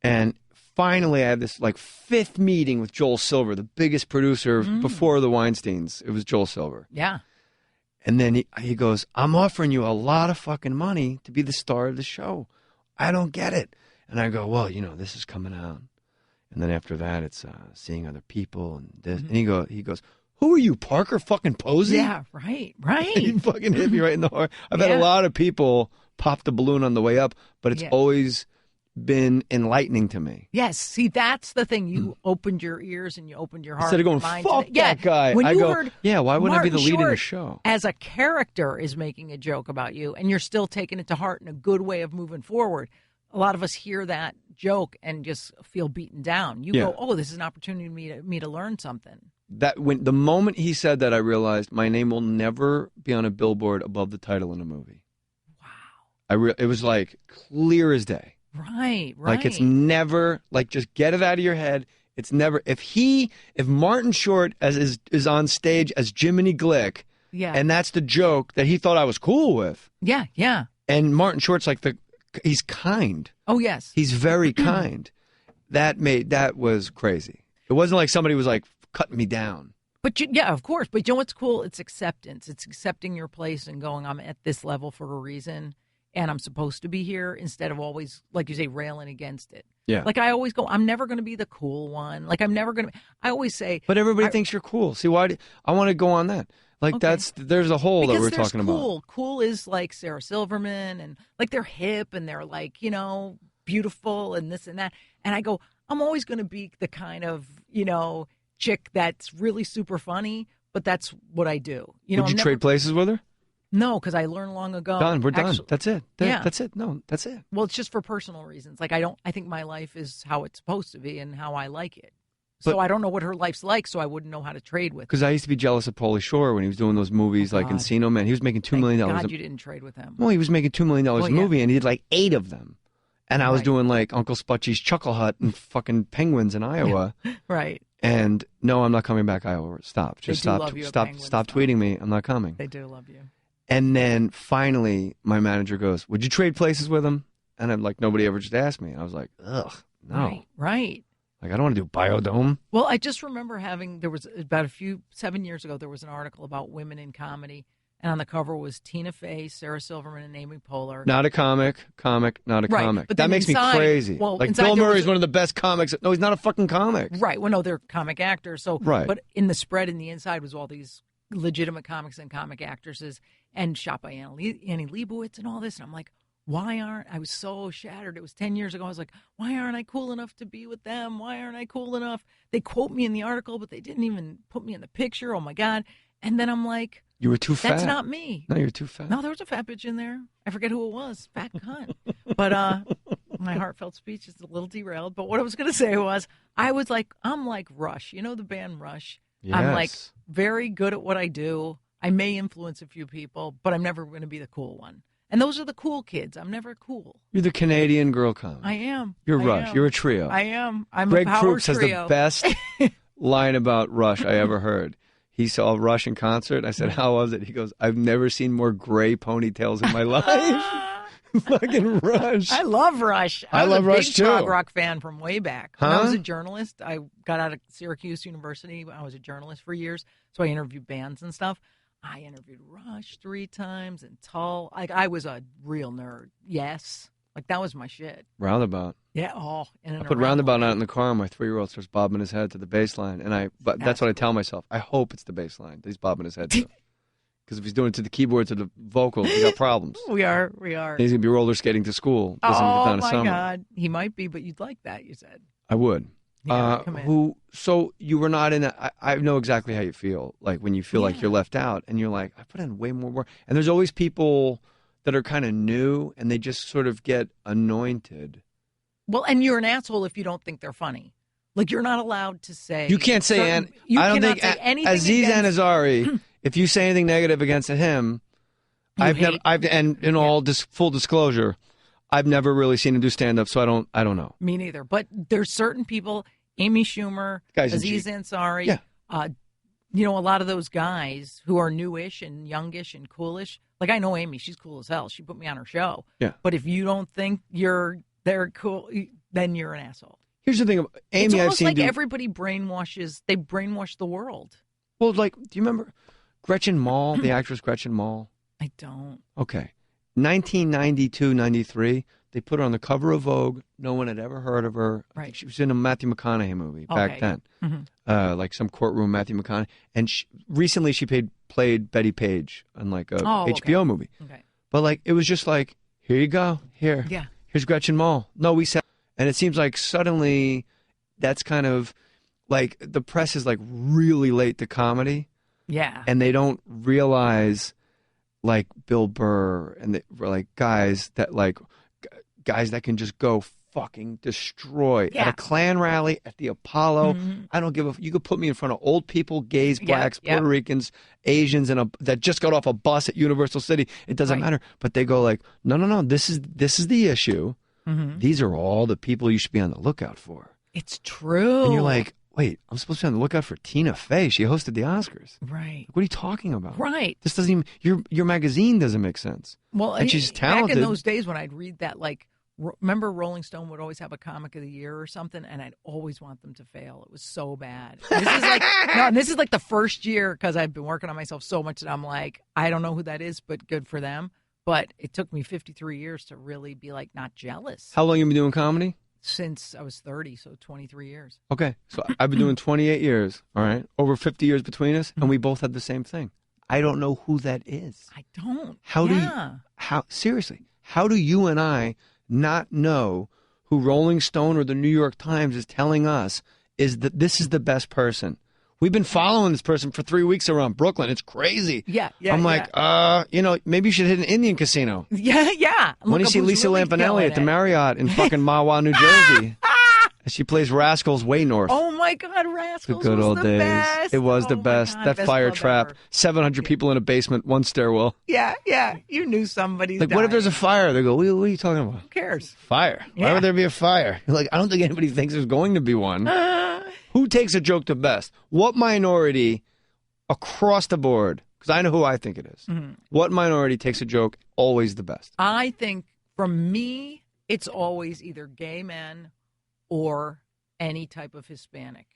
And finally, I had this like 5th meeting with Joel Silver, the biggest producer before the Weinsteins. It was Joel Silver. Yeah. And then he goes, I'm offering you a lot of fucking money to be the star of the show. I don't get it. And I go, well, this is coming out. And then after that, it's seeing other people and this. And he goes, who are you, Parker fucking Posey? Yeah, right. He fucking hit me right in the heart. I've had a lot of people pop the balloon on the way up, but it's always been enlightening to me. Yes. See, that's the thing. You opened your ears and you opened your heart. Instead of going, fuck that guy. When I you go, heard why wouldn't I be the lead in Short the show? As a character is making a joke about you and you're still taking it to heart in a good way of moving forward. A lot of us hear that joke and just feel beaten down. You go, oh, this is an opportunity for me to learn something. The moment he said that, I realized my name will never be on a billboard above the title in a movie. Wow. It was like clear as day. Right. Like it's never, like, just get it out of your head. It's never, if Martin Short is on stage as Jiminy Glick, and that's the joke that he thought I was cool with. Yeah. And Martin Short's like he's kind. Oh, yes. He's very kind. That was crazy. It wasn't like somebody was like cutting me down. But of course. But you know what's cool? It's acceptance. It's accepting your place and going, I'm at this level for a reason. And I'm supposed to be here instead of always, like you say, railing against it. Yeah. Like I always go, I'm never going to be the cool one. Like I'm never going to. I always say. But everybody thinks you're cool. See, I want to go on that. Like there's a hole that we're talking about. Cool is like Sarah Silverman and like they're hip and they're like, beautiful and this and that. And I go, I'm always going to be the kind of, chick that's really super funny, but that's what I do. Would you trade places with her? No, because I learned long ago. Done. We're done. That's it. Yeah. That's it. No, that's it. Well, it's just for personal reasons. Like I think my life is how it's supposed to be and how I like it. So I don't know what her life's like, so I wouldn't know how to trade with her. Because I used to be jealous of Pauly Shore when he was doing those movies like Encino Man. He was making $2 million. God, you didn't trade with him. Well, he was making $2 million a movie, and he did like 8 of them. And I was doing like Uncle Sputchy's Chuckle Hut and fucking penguins in Iowa. Right. And no, I'm not coming back, Iowa. Stop. Just stop tweeting me. I'm not coming. They do love you. And then finally, my manager goes, would you trade places with him? And I'm like, nobody ever just asked me. I was like, ugh, no. Right. Like, I don't want to do Biodome. Well, I just remember there was about 7 years ago, there was an article about women in comedy. And on the cover was Tina Fey, Sarah Silverman, and Amy Poehler. Not a comic, not a comic. But that makes me crazy. Well, like, Bill Murray's one of the best comics. No, he's not a fucking comic. Right. Well, no, they're comic actors. So, right. But in the spread in the inside was all these legitimate comics and comic actresses and shot by Annie Leibovitz and all this. And I'm like, I was so shattered. It was 10 years ago. I was like, why aren't I cool enough to be with them? Why aren't I cool enough? They quote me in the article, but they didn't even put me in the picture. Oh, my God. And then I'm like, you were too fat. That's not me. No, you're too fat. No, there was a fat bitch in there. I forget who it was. Fat cunt. But my heartfelt speech is a little derailed. But what I was going to say was, I'm like Rush. You know the band Rush? Yes. I'm like very good at what I do. I may influence a few people, but I'm never going to be the cool one. And those are the cool kids. I'm never cool. You're the Canadian girl comic. I am. You're Rush. You're a trio. I am. I'm Greg a power Proops has trio. the best line about Rush I ever heard. He saw Rush in concert. I said, how was it? He goes, I've never seen more gray ponytails in my life. Fucking Rush. I love Rush. I love Rush, too. I was a big prog rock fan from way back. Huh? When I was a journalist, I got out of Syracuse University. I was a journalist for years, so I interviewed bands and stuff. I interviewed Rush 3 times and Tull. I was a real nerd. Yes. Like, that was my shit. Roundabout. Yeah. Oh, I put Roundabout out in the car, and my 3-year-old starts bobbing his head to the bass line. But that's what I tell myself. I hope it's the bass line that he's bobbing his head to. Because if he's doing it to the keyboards or the vocals, we got problems. We are. And he's going to be roller skating to school. Oh, my God. He might be, but you'd like that, you said. I would. Yeah, So you were not in that. I know exactly how you feel. Like when you feel like you're left out and you're like, I put in way more work. And there's always people that are kind of new and they just sort of get anointed. Well, and you're an asshole if you don't think they're funny. Like, you're not allowed to say. You can't say, I don't think Aziz Ansari, if you say anything negative against him, all full disclosure, I've never really seen him do stand-up, so I don't know. Me neither. But there's certain people, Amy Schumer, Aziz Ansari, a lot of those guys who are newish and youngish and coolish. Like, I know Amy, she's cool as hell. She put me on her show. Yeah. But if you don't think they're cool, then you're an asshole. Here's the thing about Amy. It's almost like everybody brainwash the world. Well, like, do you remember Gretchen Mol, the actress Gretchen Mol? I don't. Okay. 1992, 93, they put her on the cover of Vogue. No one had ever heard of her. I think she was in a Matthew McConaughey movie back then. Mm-hmm. Like some courtroom Matthew McConaughey. And recently she played Betty Page on like a HBO movie. Okay. But like, it was just like, here you go. Here's Gretchen Mol. No, we said. And it seems like suddenly that's kind of like the press is like really late to comedy. Yeah. And they don't realize like Bill Burr and like guys that can just go fucking destroy at a Klan rally, at the Apollo. I don't give a. You could put me in front of old people, gays, blacks, Puerto Ricans, Asians, that just got off a bus at Universal City. It doesn't matter. But they go like, no. This is the issue. These are all the people you should be on the lookout for. It's true. And you're like, wait, I'm supposed to be on the lookout for Tina Fey. She hosted the Oscars. Right. What are you talking about? Right. This doesn't even, your magazine doesn't make sense. Well, and she's talented. Back in those days when I'd read that, like, remember Rolling Stone would always have a comic of the year or something, and I'd always want them to fail. It was so bad. This is like the first year, because I've been working on myself so much that I'm like, I don't know who that is, but good for them. But it took me 53 years to really be like not jealous. How long you been doing comedy? Since I was 30, so 23 years. Okay, so I've been doing 28 years, all right? Over 50 years between us, and we both had the same thing. I don't know who that is. I don't. Seriously, how do you and I not know who Rolling Stone or the New York Times is telling us is that this is the best person? We've been following this person for 3 weeks around Brooklyn. It's crazy. Yeah. I'm like, maybe you should hit an Indian casino. Yeah. When you see Lisa really Lampaneli at the Marriott in fucking Mahwah, New Jersey. She plays Rascals way north. Oh, my God, Rascals the good was old the days. best. It was the my best. God, that best fire club trap, ever. 700 people in a basement, one stairwell. Yeah. You knew somebody's Like, what if there's a dying. fire? They go, what are you talking about? Who cares? Fire. Why Yeah. would there be a fire? You're like, I don't think anybody thinks there's going to be one. Who takes a joke the best? What minority across the board? Because I know who I think it is. What minority takes a joke always the best? I think, from me, it's always either gay men or any type of Hispanic.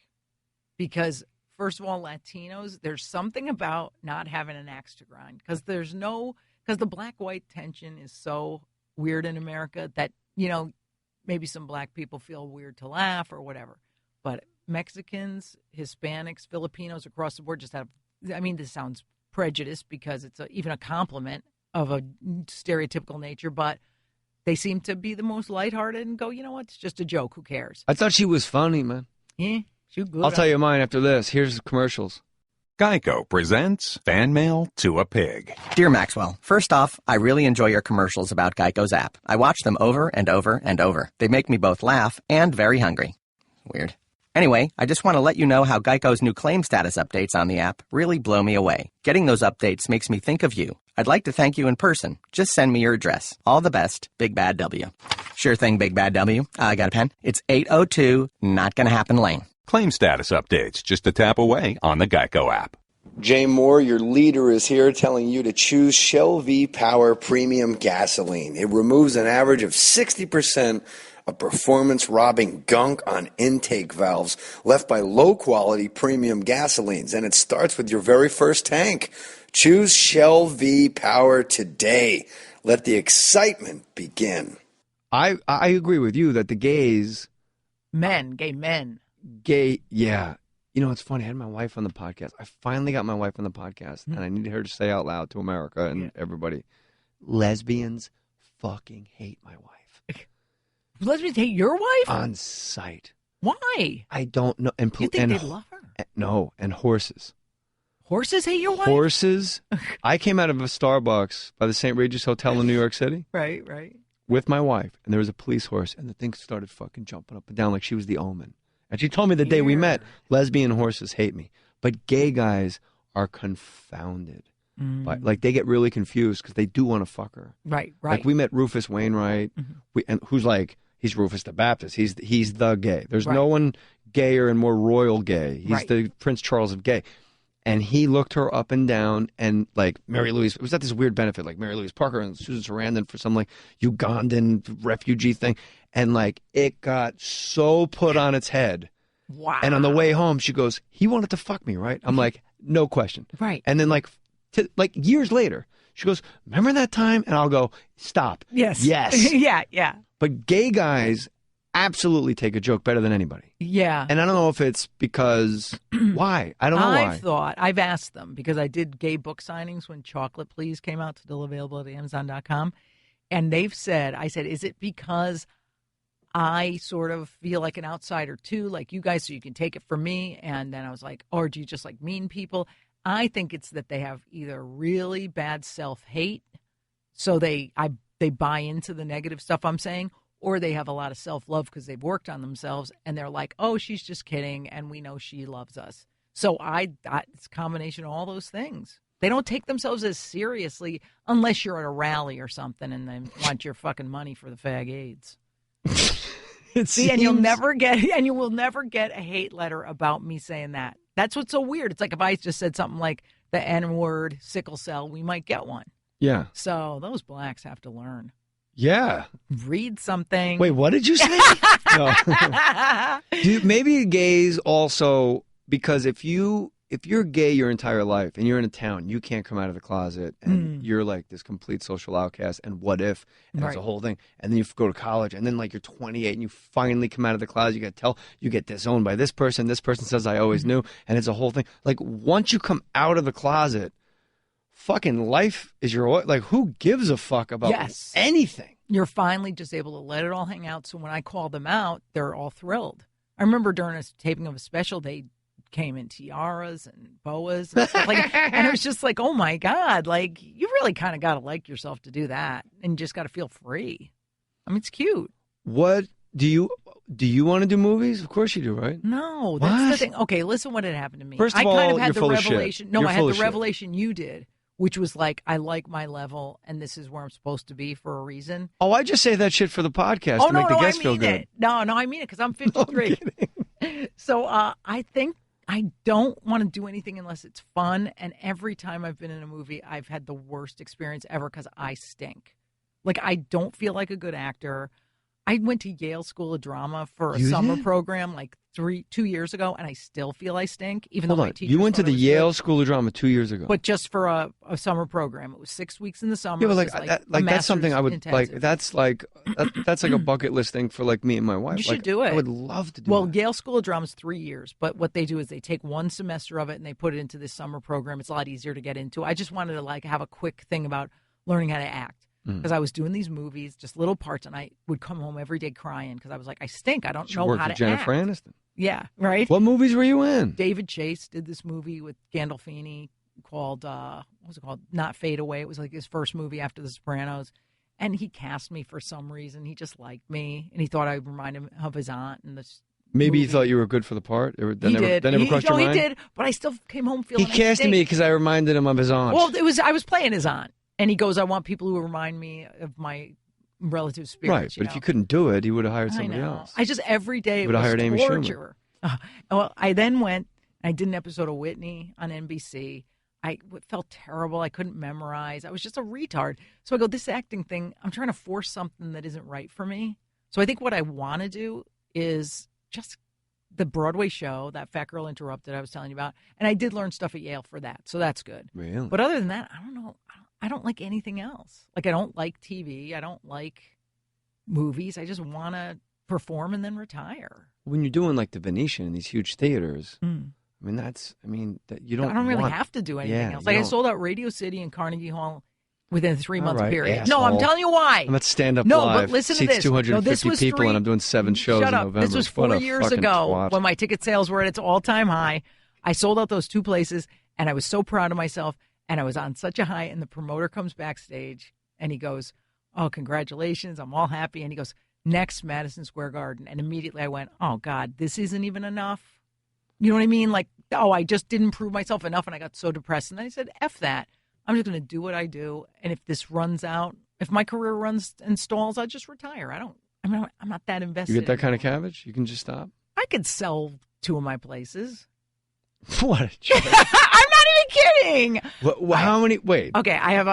Because, first of all, Latinos, there's something about not having an axe to grind. Because the black-white tension is so weird in America that, maybe some black people feel weird to laugh or whatever. But Mexicans, Hispanics, Filipinos across the board just have, this sounds prejudiced because it's even a compliment of a stereotypical nature, but they seem to be the most lighthearted and go, you know what, it's just a joke, who cares? I thought she was funny, man. Yeah, she was good. I'll tell you mine after this. Here's the commercials. Geico presents Fan Mail to a Pig. Dear Maxwell, first off, I really enjoy your commercials about Geico's app. I watch them over and over and over. They make me both laugh and very hungry. Weird. Anyway, I just want to let you know how Geico's new claim status updates on the app really blow me away. Getting those updates makes me think of you. I'd like to thank you in person. Just send me your address. All the best, Big Bad W. Sure thing, Big Bad W. I got a pen. It's 802 Not Gonna Happen Lane. Claim status updates just a tap away on the Geico app. Jay Mohr, your leader, is here telling you to choose Shell V-Power Premium Gasoline. It removes an average of 60% of performance-robbing gunk on intake valves left by low-quality premium gasolines, and it starts with your very first tank. Choose Shell V-Power today. Let the excitement begin. I agree with you that the gays... Gay men. Yeah. It's funny. I had my wife on the podcast. I finally got my wife on the podcast, and I needed her to say out loud to America and everybody, lesbians fucking hate my wife. Lesbians hate your wife? On sight. Why? I don't know. And you think they love her? No, and horses. Horses hate your wife? Horses. I came out of a Starbucks by the St. Regis Hotel in New York City. Right. With my wife, and there was a police horse, and the thing started fucking jumping up and down like she was the omen. And she told me the day we met, lesbian horses hate me. But gay guys are confounded. Like, they get really confused because they do want to fuck her. Right. Like, we met Rufus Wainwright, who's like, he's Rufus the Baptist. He's the gay. There's no one gayer and more royal gay. He's the Prince Charles of gay. And he looked her up and down, and like Mary Louise, it was at this weird benefit, like Mary Louise Parker and Susan Sarandon for some like Ugandan refugee thing. And like, it got so put on its head Wow. And on the way home, she goes, he wanted to fuck me, right? I'm like, no question. Right. And then like years later, she goes, remember that time? And I'll go, stop. Yes. Yes. Yeah. But gay guys absolutely take a joke better than anybody. Yeah. And I don't know if it's because, why? I don't know why. I've asked them because I did gay book signings when Chocolate Please came out, still available at Amazon.com. And they've said, I said, is it because I sort of feel like an outsider too, like you guys, so you can take it from me? And then I was like, or do you just like mean people? I think it's that they have either really bad self-hate, so they buy into the negative stuff I'm saying, or they have a lot of self-love because they've worked on themselves and they're like, oh, she's just kidding and we know she loves us. So it's a combination of all those things. They don't take themselves as seriously unless you're at a rally or something and they want your fucking money for the fag AIDS. And you will never get a hate letter about me saying that. That's what's so weird. It's like if I just said something like the N-word, sickle cell, we might get one. Yeah. So those blacks have to learn. Yeah. Read something. Wait, what did you say? No. Maybe gays also, because if you're gay your entire life and you're in a town, you can't come out of the closet and you're like this complete social outcast and what if, and it's a whole thing. And then you go to college and then like you're 28 and you finally come out of the closet, you get disowned by this person says I always knew, and it's a whole thing. Like once you come out of the closet, fucking life is like who gives a fuck about anything? You're finally just able to let it all hang out. So when I call them out, they're all thrilled. I remember during a taping of a special, they came in tiaras and boas and stuff like that. And it was just like, oh my God, like you really kind of got to like yourself to do that. And you just got to feel free. I mean, it's cute. What do you want to do movies? Of course you do, right? No, that's the thing. Okay, listen what had happened to me. First of all, I kind of had you're the full revelation. Of shit. No, you're I had full the of shit. revelation you did, which was like, I like my level and this is where I'm supposed to be for a reason. Oh, I just say that shit for the podcast to make the guests feel good. It. No, I mean it because I'm 53. So I think I don't want to do anything unless it's fun. And every time I've been in a movie, I've had the worst experience ever because I stink. Like, I don't feel like a good actor. I went to Yale School of Drama for a summer program like 2 years ago, and I still feel I stink, even though my teacher. You went to the Yale School of Drama 2 years ago, but just for a summer program. It was 6 weeks in the summer. Yeah, but that's something I would intensive. Like. That's like a bucket list thing for like me and my wife. You should do it. I would love to do. Well, Yale School of Drama is 3 years, but what they do is they take one semester of it and they put it into this summer program. It's a lot easier to get into. I just wanted to like have a quick thing about learning how to act. Because I was doing these movies, just little parts, and I would come home every day crying because I was like, I stink. I don't know how to Jennifer act. Aniston. Yeah, right? What movies were you in? David Chase did this movie with Gandolfini called, what was it called? Not Fade Away. It was like his first movie after The Sopranos. And he cast me for some reason. He just liked me, and he thought I reminded him of his aunt. And this Maybe he thought you were good for the part. He did. That never crossed your mind? He did, but I still came home feeling He casted me because I reminded him of his aunt. Well, I was playing his aunt. And he goes, I want people who remind me of my relative spirits. Right, but if you couldn't do it, he would have hired somebody else. I just, every day it would have hired Amy torture. Well, I then went, I did an episode of Whitney on NBC. I felt terrible. I couldn't memorize. I was just a retard. So I go, this acting thing, I'm trying to force something that isn't right for me. So I think what I want to do is just the Broadway show, that Fat Girl Interrupted I was telling you about. And I did learn stuff at Yale for that. So that's good. Really? But other than that, I don't know. I don't like anything else. Like, I don't like TV. I don't like movies. I just want to perform and then retire. When you're doing like the Venetian in these huge theaters, I mean, you don't. I don't really have to do anything else. Like, I sold out Radio City and Carnegie Hall within a 3-month period. Asshole. No, I'm telling you why. I'm at Stand Up Live. But listen to this. 250 people, and I'm doing 7 shows in November. This was 4 years ago when my ticket sales were at its all-time high. I sold out those 2 places, and I was so proud of myself. And I was on such a high, and the promoter comes backstage, and he goes, oh, congratulations, I'm all happy. And he goes, next, Madison Square Garden. And immediately I went, oh, God, this isn't even enough. You know what I mean? Like, oh, I just didn't prove myself enough, and I got so depressed. And I said, F that. I'm just going to do what I do. And if this runs out, if my career runs and stalls, I'll just retire. I'm not that invested. You get that kind of cabbage? You can just stop? I could sell 2 of my places. What a joke. I'm not even kidding. How many? Wait. Okay, I've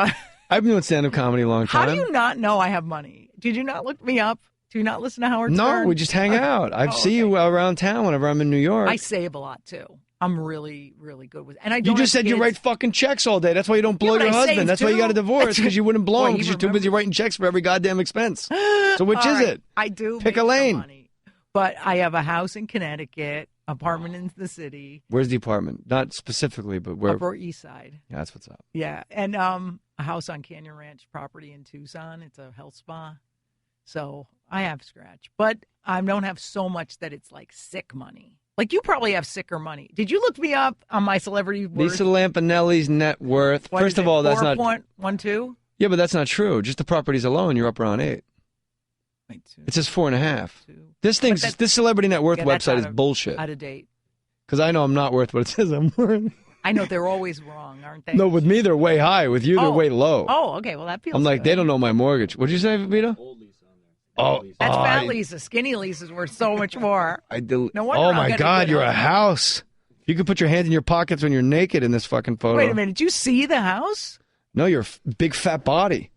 been doing stand-up comedy a long time. How do you not know I have money? Did you not look me up? Do you not listen to Howard No, Stern? we just hang out. I see you around town whenever I'm in New York. I save a lot, too. I'm really, really good with it. And I You don't just have said you kids. write fucking checks all day. That's why you don't blow Yeah, but your I husband. save, That's why you too. got a divorce, because you wouldn't blow Boy, him you because you're too remember. busy writing checks for every goddamn expense. So which All is right. it? I do Pick make a lane. some money. But I have a house in Connecticut, apartment in the city. Where's the apartment? Not specifically, but where? Upper East Side. Yeah, that's what's up. Yeah, and a house on Canyon Ranch property in Tucson. It's a health spa. So I have scratch. But I don't have so much that it's like sick money. Like you probably have sicker money. Did you look me up on my celebrity worth? Lisa Lampanelli's net worth. What First is of it, all, that's not 4.12? Yeah, but that's not true. Just the properties alone, you're up around 8. It says 4.5. This celebrity net worth website is bullshit. Out of date. Because I know I'm not worth what it says I'm worth. I know they're always wrong, aren't they? No, with me they're way high. With you they're way low. Oh, okay. Well, that feels. I'm like, good. they don't know my mortgage. What'd you say, Vito? Oh, That's fat Lisa. Skinny Lisa's worth so much more. No wonder oh I'll my get a God, good you're a house. house. You can put your hands in your pockets when you're naked in this fucking photo. Wait a minute. Did you see the house? No, you're a big fat body.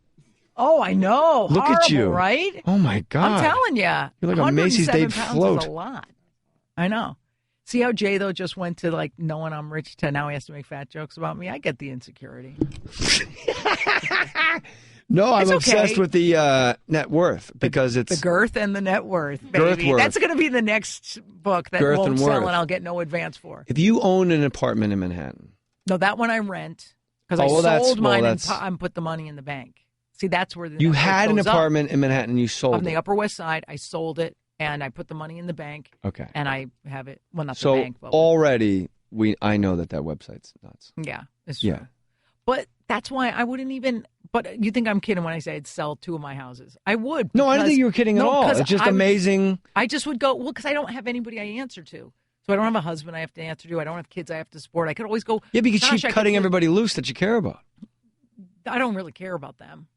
Oh, I know. Look Horrible, at you. right? Oh my God. I'm telling you. You're like a Macy's Day 107 pounds float. is a lot. I know. See how Jay, though, just went to, like, knowing I'm rich to now he has to make fat jokes about me? I get the insecurity. No, I'm It's obsessed okay. with the net worth because it's The girth and the net worth, baby. Girth worth. That's going to be the next book that Girth won't and sell worth. and I'll get no advance for. If you own an apartment in Manhattan, No, that one I rent because Oh, well, I sold mine that's- and put the money in the bank. See, that's where the you net worth had an goes up. apartment in Manhattan and you sold on the it. Upper West Side. I sold it and I put the money in the bank. Okay. And I have it. Well, not So the bank, but already I know that website's nuts. yeah, it's true. Yeah. But that's why I wouldn't even. But you think I'm kidding when I say I'd sell 2 of my houses? I would. No, I don't because- think you were kidding at No, all. 'cause It's just I would- amazing. I just would go, well, because I don't have anybody I answer to. So I don't have a husband I have to answer to. I don't have kids I have to support. I could always go. Yeah, because you "Gosh, keep I cutting could- everybody loose that you care about. I don't really care about them.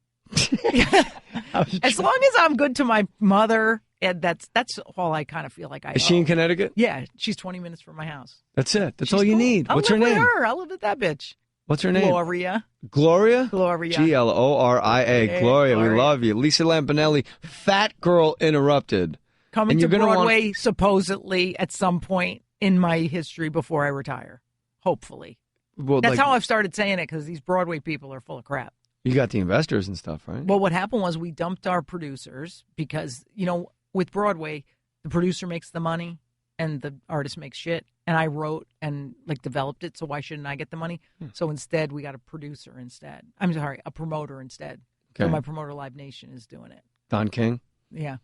As long as I'm good to my mother, and that's all I kind of feel like I Is she in owe. Connecticut? Yeah, she's 20 minutes from my house. That's it. That's She's all you cool. need. I'll What's her live with name? her. I'll live with that bitch. What's her name? Gloria. Gloria? Gloria. Gloria. Hey, Gloria, we Gloria. love you. Lisa Lampanelli, Fat Girl Interrupted. Coming And to you're gonna Broadway supposedly at some point in my history before I retire. Hopefully. Well, That's like, how I've started saying it because these Broadway people are full of crap. you got the investors and stuff, right? Well, what happened was we dumped our producers because, with Broadway, the producer makes the money and the artist makes shit. And I wrote and developed it, so why shouldn't I get the money? So instead, we got a producer instead. I'm sorry, a promoter instead. So Okay. my promoter, Live Nation, is doing it. Don King? Yeah.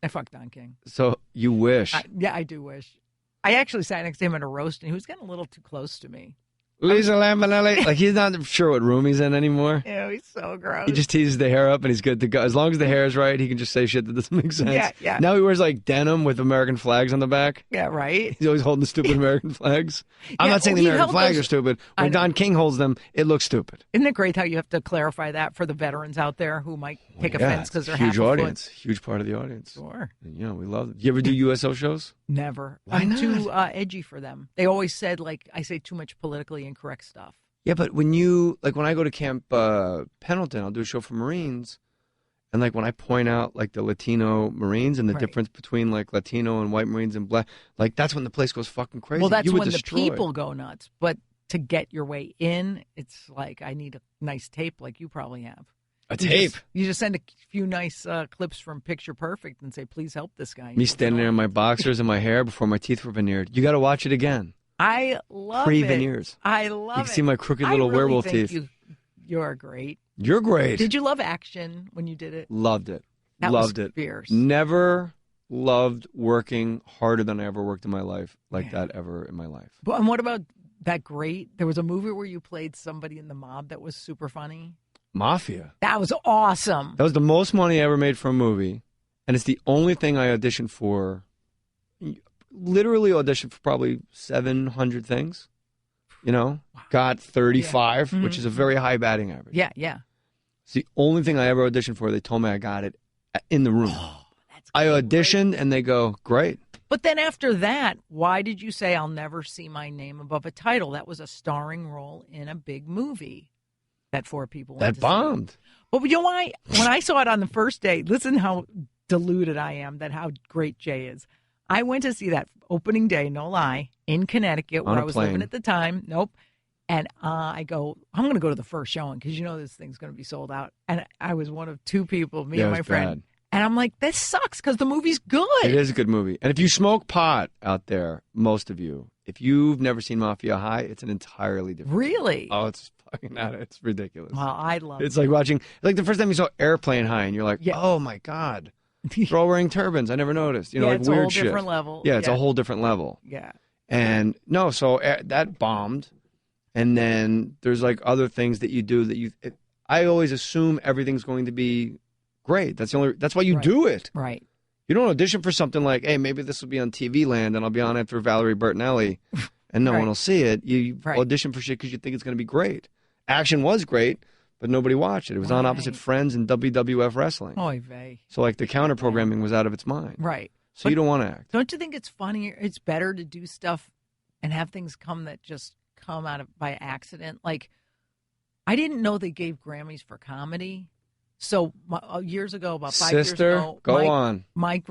I fucked Don King. So you wish. I do wish. I actually sat next to him at a roast, and he was getting a little too close to me. Lisa Lampanelli, he's not sure what room he's in anymore. Ew, he's so gross. He just teases the hair up and he's good to go. As long as the hair is right, he can just say shit that doesn't make sense. Yeah. Now he wears denim with American flags on the back. Yeah, right? He's always holding the stupid American flags. I'm Yeah, not saying well, the he American held flags those- are stupid. I When know. Don King holds them, it looks stupid. Isn't it great how you have to clarify that for the veterans out there who might take offense because they're huge half a audience, huge part of the audience. Sure. And, we love it. You ever do USO shows? Never. Why I'm not? too edgy for them. They always said, I say too much politically incorrect stuff. Yeah, but when when I go to Camp Pendleton, I'll do a show for Marines. And when I point out the Latino Marines and the Right. difference between Latino and white Marines and black, that's when the place goes fucking crazy. Well, that's You would when destroy. the people go nuts. But to get your way in, it's I need a nice tape like you probably have. A You tape? you just send a few nice clips from Picture Perfect and say, please help this guy. Me standing there in my boxers and my hair before my teeth were veneered. You got to watch it again. I love Pre-veneers. it. I love it. You can see my crooked I little really werewolf think teeth. You're great. You're great. Did you love action when you did it? Loved it. That Loved was it. fierce. Never loved working harder than I ever worked in my life that ever in my life. But, and what about that great? There was a movie where you played somebody in the mob that was super funny. Mafia. That was awesome. That was the most money I ever made for a movie. And it's the only thing I auditioned for. Literally auditioned for probably 700 things. Got 35, Yeah. which is a very high batting average. Yeah, yeah. It's the only thing I ever auditioned for. They told me I got it in the room. I auditioned and they go, great. But then after that, why did you say I'll never see my name above a title? That was a starring role in a big movie that 4 people went That to see. bombed. But you know why? When I saw it on the first day, listen how deluded I am that how great Jay is. I went to see that opening day, no lie, in Connecticut where I was living at the time. Nope. And I go, I'm going to go to the first showing because this thing's going to be sold out. And I was one of two people, me and my friend. Bad. And I'm like, this sucks because the movie's good. It is a good movie. And if you smoke pot out there, most of you, if you've never seen Mafia High, it's an entirely different Really? Oh, it's fucking not. It's ridiculous. Well, I love it. It's like watching, like the first time you saw Airplane High and you're like, oh my God. They're all wearing turbans. I never noticed. Like it's weird a whole shit. different level. Yeah, it's a whole different level. Yeah. And no, so that bombed. And then there's like other things that you do that I always assume everything's going to be great. That's why you do it. Right. You don't audition for something like, hey, maybe this will be on TV Land and I'll be on it for Valerie Bertinelli and no one will see it. You audition for shit because you think it's going to be great. Action was great, but nobody watched it. It was on opposite Friends and WWF Wrestling. Oy vey. So like the counter programming was out of its mind. Right. So you don't want to act. Don't you think it's funnier? It's better to do stuff and have things come out of by accident. Like, I didn't know they gave Grammys for comedy. So years ago, about 5 years ago, go on. My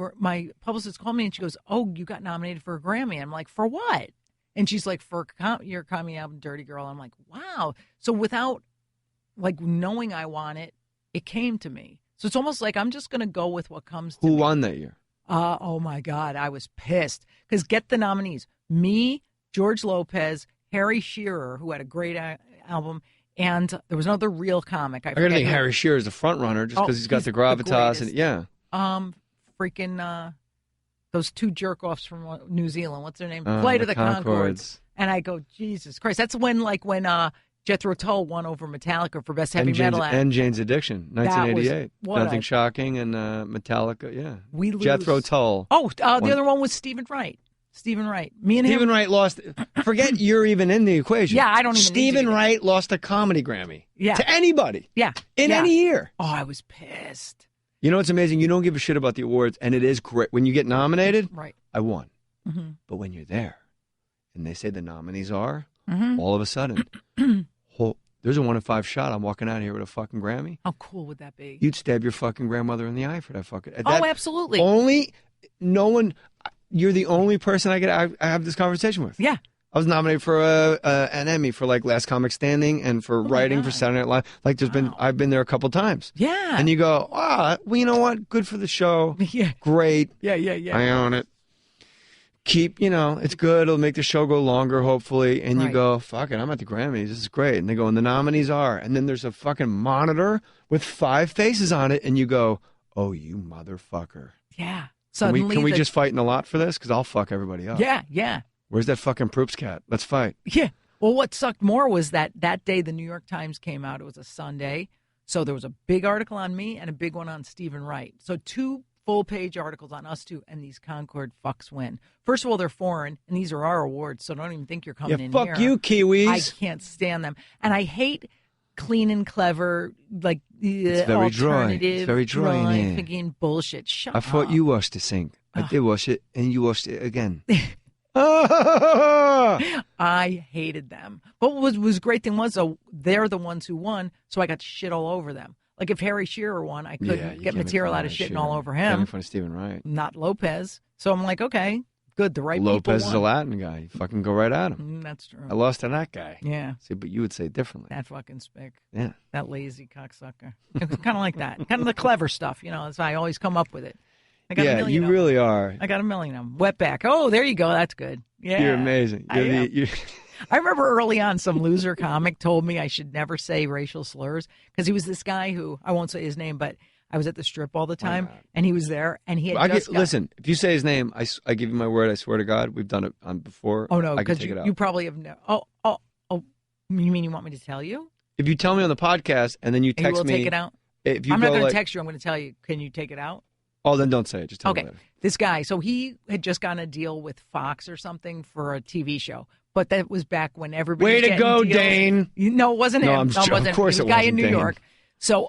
publicist called me and she goes, "Oh, you got nominated for a Grammy." I'm like, "For what?" And she's like, "For your comedy album, Dirty Girl." I'm like, "Wow!" So without like knowing I want it, it came to me. So it's almost like I'm just going to go with what comes to me. Who won that year? Oh my God, I was pissed because get the nominees: me, George Lopez, Harry Shearer, who had a great album. And there was another real comic. I gotta think Harry Shearer is the front runner just because he's got the gravitas and those two jerk offs from New Zealand. What's their name? Flight of the Conchords. And I go, Jesus Christ! That's when Jethro Tull won over Metallica for best heavy metal act. And Jane's Addiction, 1988. Nothing Shocking and Metallica. Yeah, Jethro Tull. Oh, the other one was Stephen Wright. Stephen Wright. Me and Stephen Wright lost. Forget you're even in the equation. Yeah, I don't even. Stephen Wright lost a comedy Grammy. Yeah. To anybody. Yeah. In any year. Oh, I was pissed. You know what's amazing? You don't give a shit about the awards, and it is great when you get nominated. Right. I won. Mm-hmm. But when you're there, and they say the nominees are, all of a sudden, there's a 1 in 5 shot. I'm walking out here with a fucking Grammy. How cool would that be? You'd stab your fucking grandmother in the eye for that fucking. Absolutely. No one. You're the only person I have this conversation with. Yeah. I was nominated for an Emmy for like Last Comic Standing and for writing for Saturday Night Live. Like I've been there a couple times. Yeah. And you go, well, you know what? Good for the show. Yeah. Great. Yeah. I own it. Keep, it's good. It'll make the show go longer, hopefully. And you go, fuck it, I'm at the Grammys. This is great. And they go, and the nominees are. And then there's a fucking monitor with 5 faces on it. And you go, oh, you motherfucker. Yeah. Can we just fight in a lot for this? Because I'll fuck everybody up. Yeah. Where's that fucking Proops cat? Let's fight. Yeah. Well, what sucked more was that day the New York Times came out. It was a Sunday. So there was a big article on me and a big one on Stephen Wright. So 2 full-page articles on us two, and these Concord fucks win. First of all, they're foreign, and these are our awards, so don't even think you're coming in here. Fuck you, Kiwis. I can't stand them. And I hate clean and clever, like it's very alternative, dry. It's very dry in here. Thinking bullshit. Shut up. I thought you washed the sink. I did wash it, and you washed it again. I hated them. But what was great thing was, they're the ones who won, so I got shit all over them. Like if Harry Shearer won, I couldn't get material out of shitting all over him. In front of Stephen Wright. Not Lopez. So I'm like, okay, good. The right Lopez people is a Latin guy. You fucking go right at him. That's true. I lost to that guy. Yeah. See, but you would say it differently. That fucking spick. Yeah. That lazy cocksucker. It was kind of like that. Kind of the clever stuff, so I always come up with it. I got a million you really are. I got a million of them. Wetback. Oh, there you go. That's good. Yeah. You're amazing. I remember early on some loser comic told me I should never say racial slurs because he was this guy who, I won't say his name, but I was at the Strip all the time and he was there and he had listen, if you say his name, I give you my word, I swear to God, we've done it on before. Oh, no, because you probably have never. Oh, you mean you want me to tell you? If you tell me on the podcast and then you text me. Take it out? If you I'm not going to text you. I'm going to tell you. Can you take it out? Oh, then don't say it. Just tell me later. This guy, so he had just gotten a deal with Fox or something for a TV show. But that was back when everybody was getting deals. Dane. No, it wasn't him. No, it wasn't him. Of course it was a guy in New Dane. York. So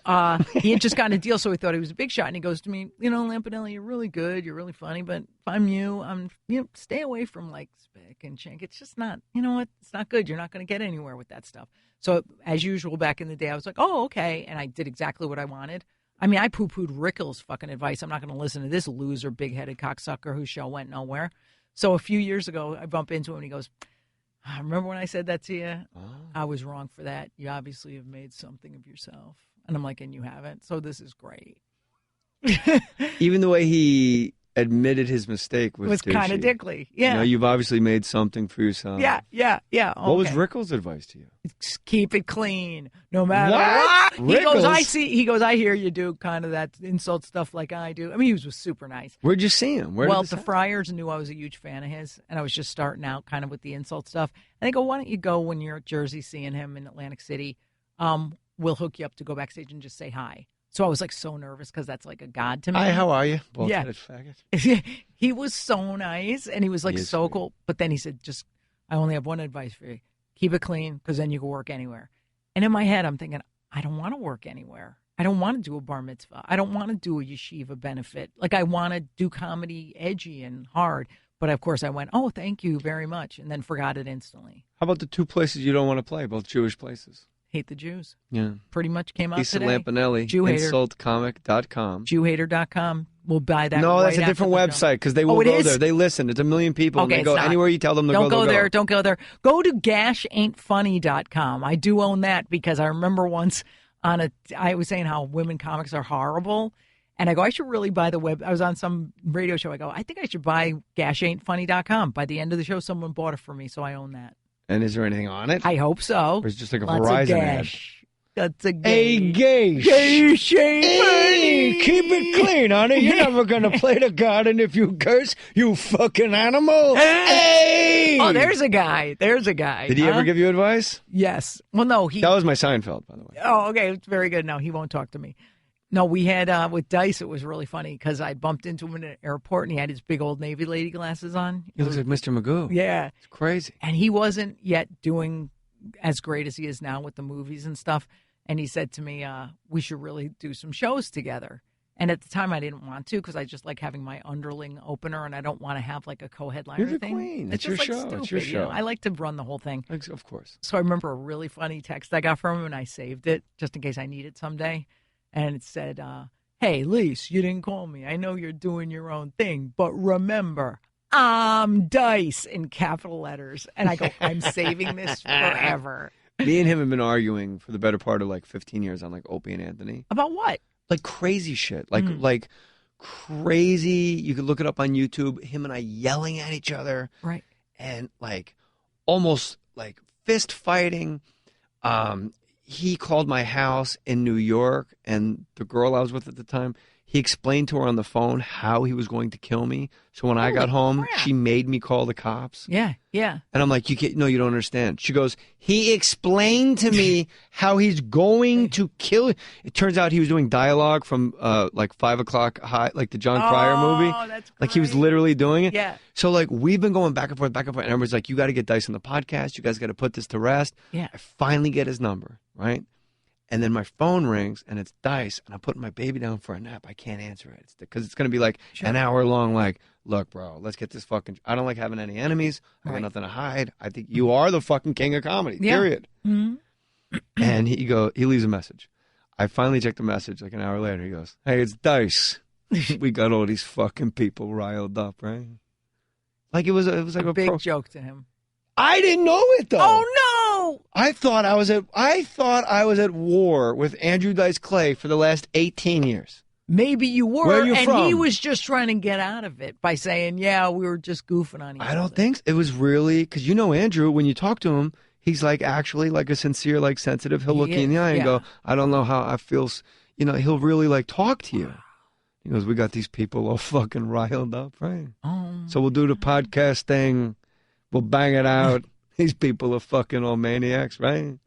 he had just gotten a deal, so he thought he was a big shot. And he goes to me, Lampaneli, you're really good. You're really funny. But if I'm you, stay away from like Spick and Chink. It's just not, it's not good. You're not going to get anywhere with that stuff. So as usual, back in the day, I was like, oh, okay. And I did exactly what I wanted. I mean, I poo-pooed Rickles' fucking advice. I'm not going to listen to this loser, big-headed cocksucker whose show went nowhere. So a few years ago, I bump into him, and he goes, remember when I said that to you? Oh. I was wrong for that. You obviously have made something of yourself. And I'm like, and you haven't? So this is great. Even the way he admitted his mistake was kind of dickly. Yeah. You know, you've obviously made something for yourself. Yeah. Okay. What was Rickles' advice to you? Keep it clean, no matter what. Rickles? He goes, I hear you do kind of that insult stuff like I do. I mean, he was super nice. Where'd you see him? The Friars knew I was a huge fan of his, and I was just starting out kind of with the insult stuff. And they go, why don't you go when you're at Jersey seeing him in Atlantic City? We'll hook you up to go backstage and just say hi. So I was like so nervous because that's like a god to me. Hi, how are you? Faggot. He was so nice and he was like so cool. But then he said, I only have one advice for you. Keep it clean because then you can work anywhere. And in my head, I'm thinking, I don't want to work anywhere. I don't want to do a bar mitzvah. I don't want to do a yeshiva benefit. Like I want to do comedy edgy and hard. But of course I went, oh, thank you very much. And then forgot it instantly. How about the two places you don't want to play, both Jewish places? Hate the Jews. Yeah. Pretty much came out Lisa today. Lampaneli, insultcomic.com. Jewhater.com. We'll buy that. No, that's a different website because they will go there. They listen. It's 1 million people. Okay, and they go anywhere you tell them to go. Don't go there. Don't go there. Go to gashaintfunny.com. I do own that because I remember once I was saying how women comics are horrible. And I go, I should really buy the web. I was on some radio show. I go, I think I should buy gashaintfunny.com. By the end of the show, someone bought it for me, so I own that. And is there anything on it? I hope so. Or is it just like a Verizon ad? That's a gash. Hey, gash. Hey, keep it clean, honey. You're never going to play the garden if you curse, you fucking animal. Hey! Oh, there's a guy. Did he ever give you advice? Yes. Well, no. That was my Seinfeld, by the way. Oh, okay. It's very good. No, he won't talk to me. No, we had, with Dice, it was really funny because I bumped into him in an airport and he had his big old Navy lady glasses on. He looks like Mr. Magoo. Yeah. It's crazy. And he wasn't yet doing as great as he is now with the movies and stuff. And he said to me, we should really do some shows together. And at the time, I didn't want to because I just like having my underling opener and I don't want to have like a co-headliner You're the thing. queen. It's your just, show. Stupid, it's your show. I like to run the whole thing. Of course. So I remember a really funny text I got from him and I saved it just in case I need it someday. And it said, hey, Lise, you didn't call me. I know you're doing your own thing, but remember, I'm Dice in capital letters. And I go, I'm saving this forever. Me and him have been arguing for the better part of like 15 years on like Opie and Anthony. About what? Like crazy shit. Like crazy. You could look it up on YouTube. Him and I yelling at each other. Right. And like almost like fist fighting. He called my house in New York, and the girl I was with at the time, he explained to her on the phone how he was going to kill me. So when I got home, she made me call the cops. Yeah. And I'm like, you don't understand. She goes, he explained to me how he's going to kill you. It turns out he was doing dialogue from like 5 o'clock high, like the John Cryer movie. That's like he was literally doing it. Yeah. So like we've been going back and forth, and everybody's like, you got to get Dice on the podcast. You guys got to put this to rest. Yeah. I finally get his number, right? And then my phone rings, and it's Dice, and I'm putting my baby down for a nap. I can't answer it because it's going to be like an hour long. Like, look, bro, let's get this fucking. I don't like having any enemies. I got nothing to hide. I think you are the fucking king of comedy. Yeah. Period. Mm-hmm. And he leaves a message. I finally check the message like an hour later. He goes, "Hey, it's Dice. We got all these fucking people riled up, right?" Like it was like a big joke to him. I didn't know it though. Oh no! I thought I was at war with Andrew Dice Clay for the last 18 years. Maybe you were. Where are you from? He was just trying to get out of it by saying, "Yeah, we were just goofing on each other." I don't think so. It was really because Andrew. When you talk to him, he's like actually like a sincere, like sensitive. He'll look you in the eye and go, "I don't know how I feel." He'll really like talk to you. He goes, "We got these people all fucking riled up, right? So we'll do the podcast thing. We'll bang it out. These people are fucking all maniacs, right?"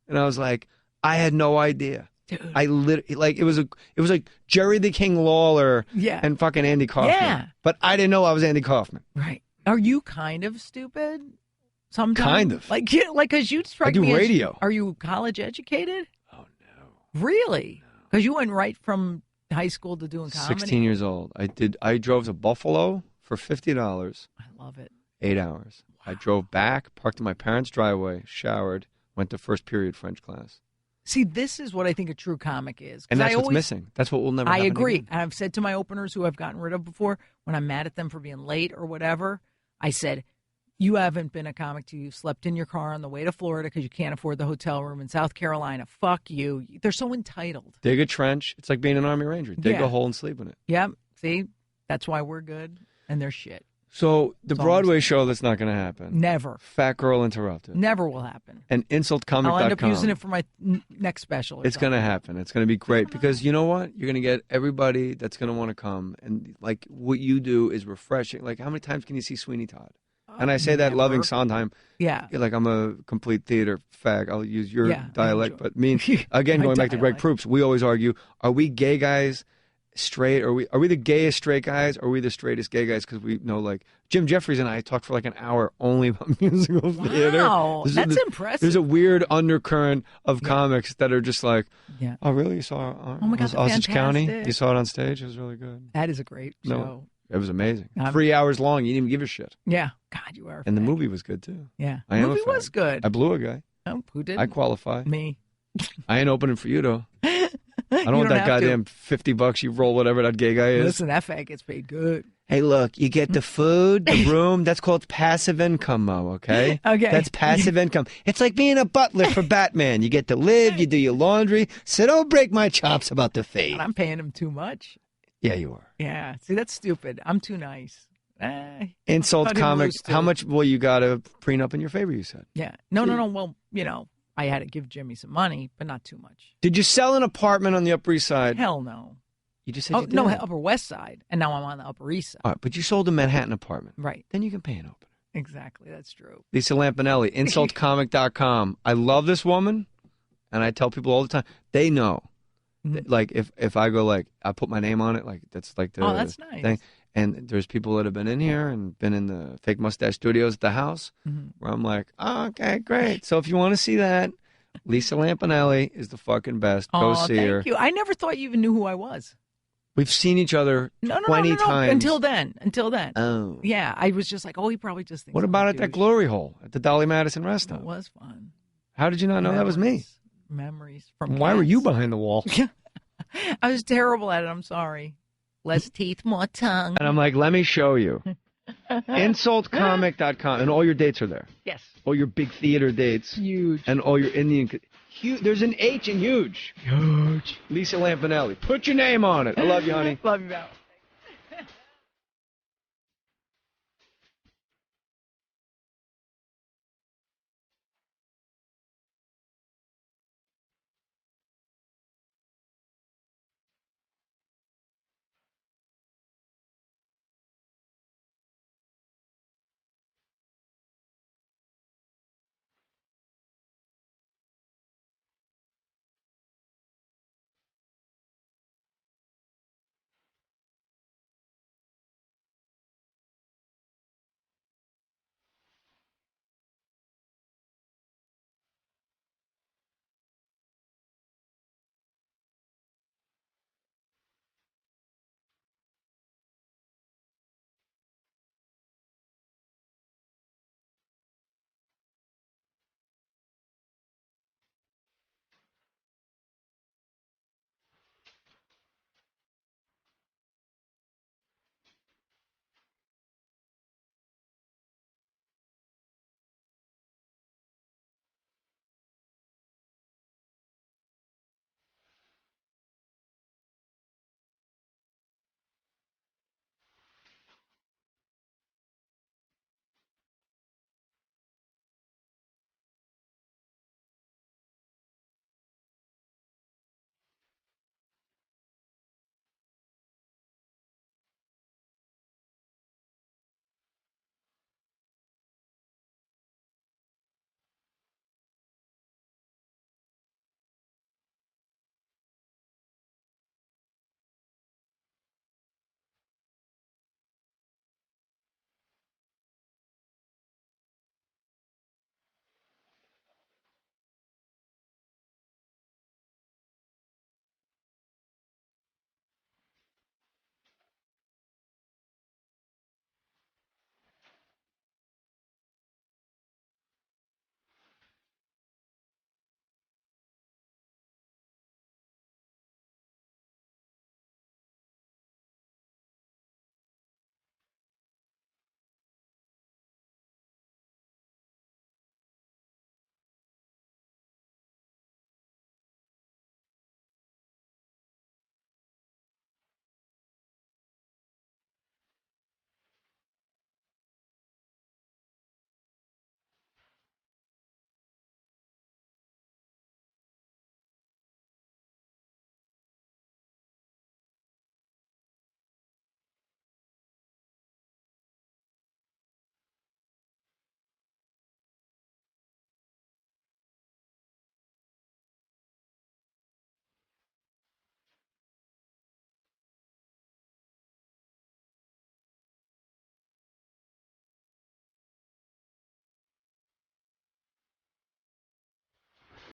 And I was like, I had no idea. Dude. I literally like it was like Jerry the King Lawler and fucking Andy Kaufman. Yeah. But I didn't know I was Andy Kaufman. Right. Are you kind of stupid? Sometimes. Kind of. Like because you strike me I do radio. As, are you college educated? Oh no. Really? Because you went right from high school to doing comedy. 16 years old. I drove to Buffalo for $50. I love it. 8 hours. Wow. I drove back, parked in my parents' driveway, showered, went to first period French class. See, this is what I think a true comic is. And that's what's missing. That's what will never happen. I agree. Again. And I've said to my openers who I've gotten rid of before, when I'm mad at them for being late or whatever, I said, you haven't been a comic till you slept in your car on the way to Florida because you can't afford the hotel room in South Carolina. Fuck you. They're so entitled. Dig a trench. It's like being an Army Ranger. Dig a hole and sleep in it. Yep. See, that's why we're good and they're shit. So the Broadway show that's not going to happen. Never. Fat Girl Interrupted. Never will happen. And InsultComic.com. I'll end up using it for my next special. It's going to happen. It's going to be great because you know what? You're going to get everybody that's going to want to come. And like what you do is refreshing. Like how many times can you see Sweeney Todd? And I say that loving Sondheim. Yeah. Like I'm a complete theater fag. I'll use your dialect. But me, again, going back to Greg Proops, we always argue, are we gay guys straight? Are we the gayest straight guys? Or are we the straightest gay guys? Because we know, like, Jim Jeffries and I talked for like an hour only about musical theater. Wow, that's impressive. There's a weird undercurrent of comics that are just like, oh, really? You saw oh my God, Osage County? You saw it on stage? It was really good. That is a great show. No, it was amazing. 3 hours long. You didn't even give a shit. Yeah. God, you are. And the movie was good, too. Yeah. The movie was good. I blew a guy. Oh, who did? I qualify. Me. I ain't opening for you, though. I don't want that goddamn $50 you roll whatever that gay guy is. Listen, that fag gets paid good. Hey, look, you get the food, the room. That's called passive income, Mo, okay? Okay. That's passive income. It's like being a butler for Batman. You get to live, you do your laundry. So don't break my chops about the fee. And I'm paying him too much. Yeah, you are. Yeah. See, that's stupid. I'm too nice. Insult comic. How much? Well, you got a prenup in your favor, you said. Yeah. No. Well, you know, I had to give Jimmy some money, but not too much. Did you sell an apartment on the Upper East Side? Hell no. You just said you did? No, Upper West Side, and now I'm on the Upper East Side. All right, but you sold a Manhattan apartment. Right. Then you can pay an opener. Exactly. That's true. Lisa Lampaneli, InsultComic.com. I love this woman, and I tell people all the time, they know. Like, if I go, like, I put my name on it, like, that's like the that's nice. thing. And there's people that have been in here and been in the Fake Mustache Studios at the house where I'm like, oh, okay, great. So if you want to see that, Lisa Lampaneli is the fucking best. Go see her. Thank you. I never thought you even knew who I was. We've seen each other 20 times. Until then. Oh. Yeah, I was just like, he probably just thinks. What about at that Glory Hole at the Dolly Madison restaurant? It was fun. How did you not know that was me? Memories from Why were you behind the wall? I was terrible at it. I'm sorry. Less teeth, more tongue. And I'm like, let me show you. InsultComic.com. And all your dates are there. Yes. All your big theater dates. Huge. And all your Indian. There's an H in huge. Huge. Lisa Lampanelli. Put your name on it. I love you, honey. Love you, Val.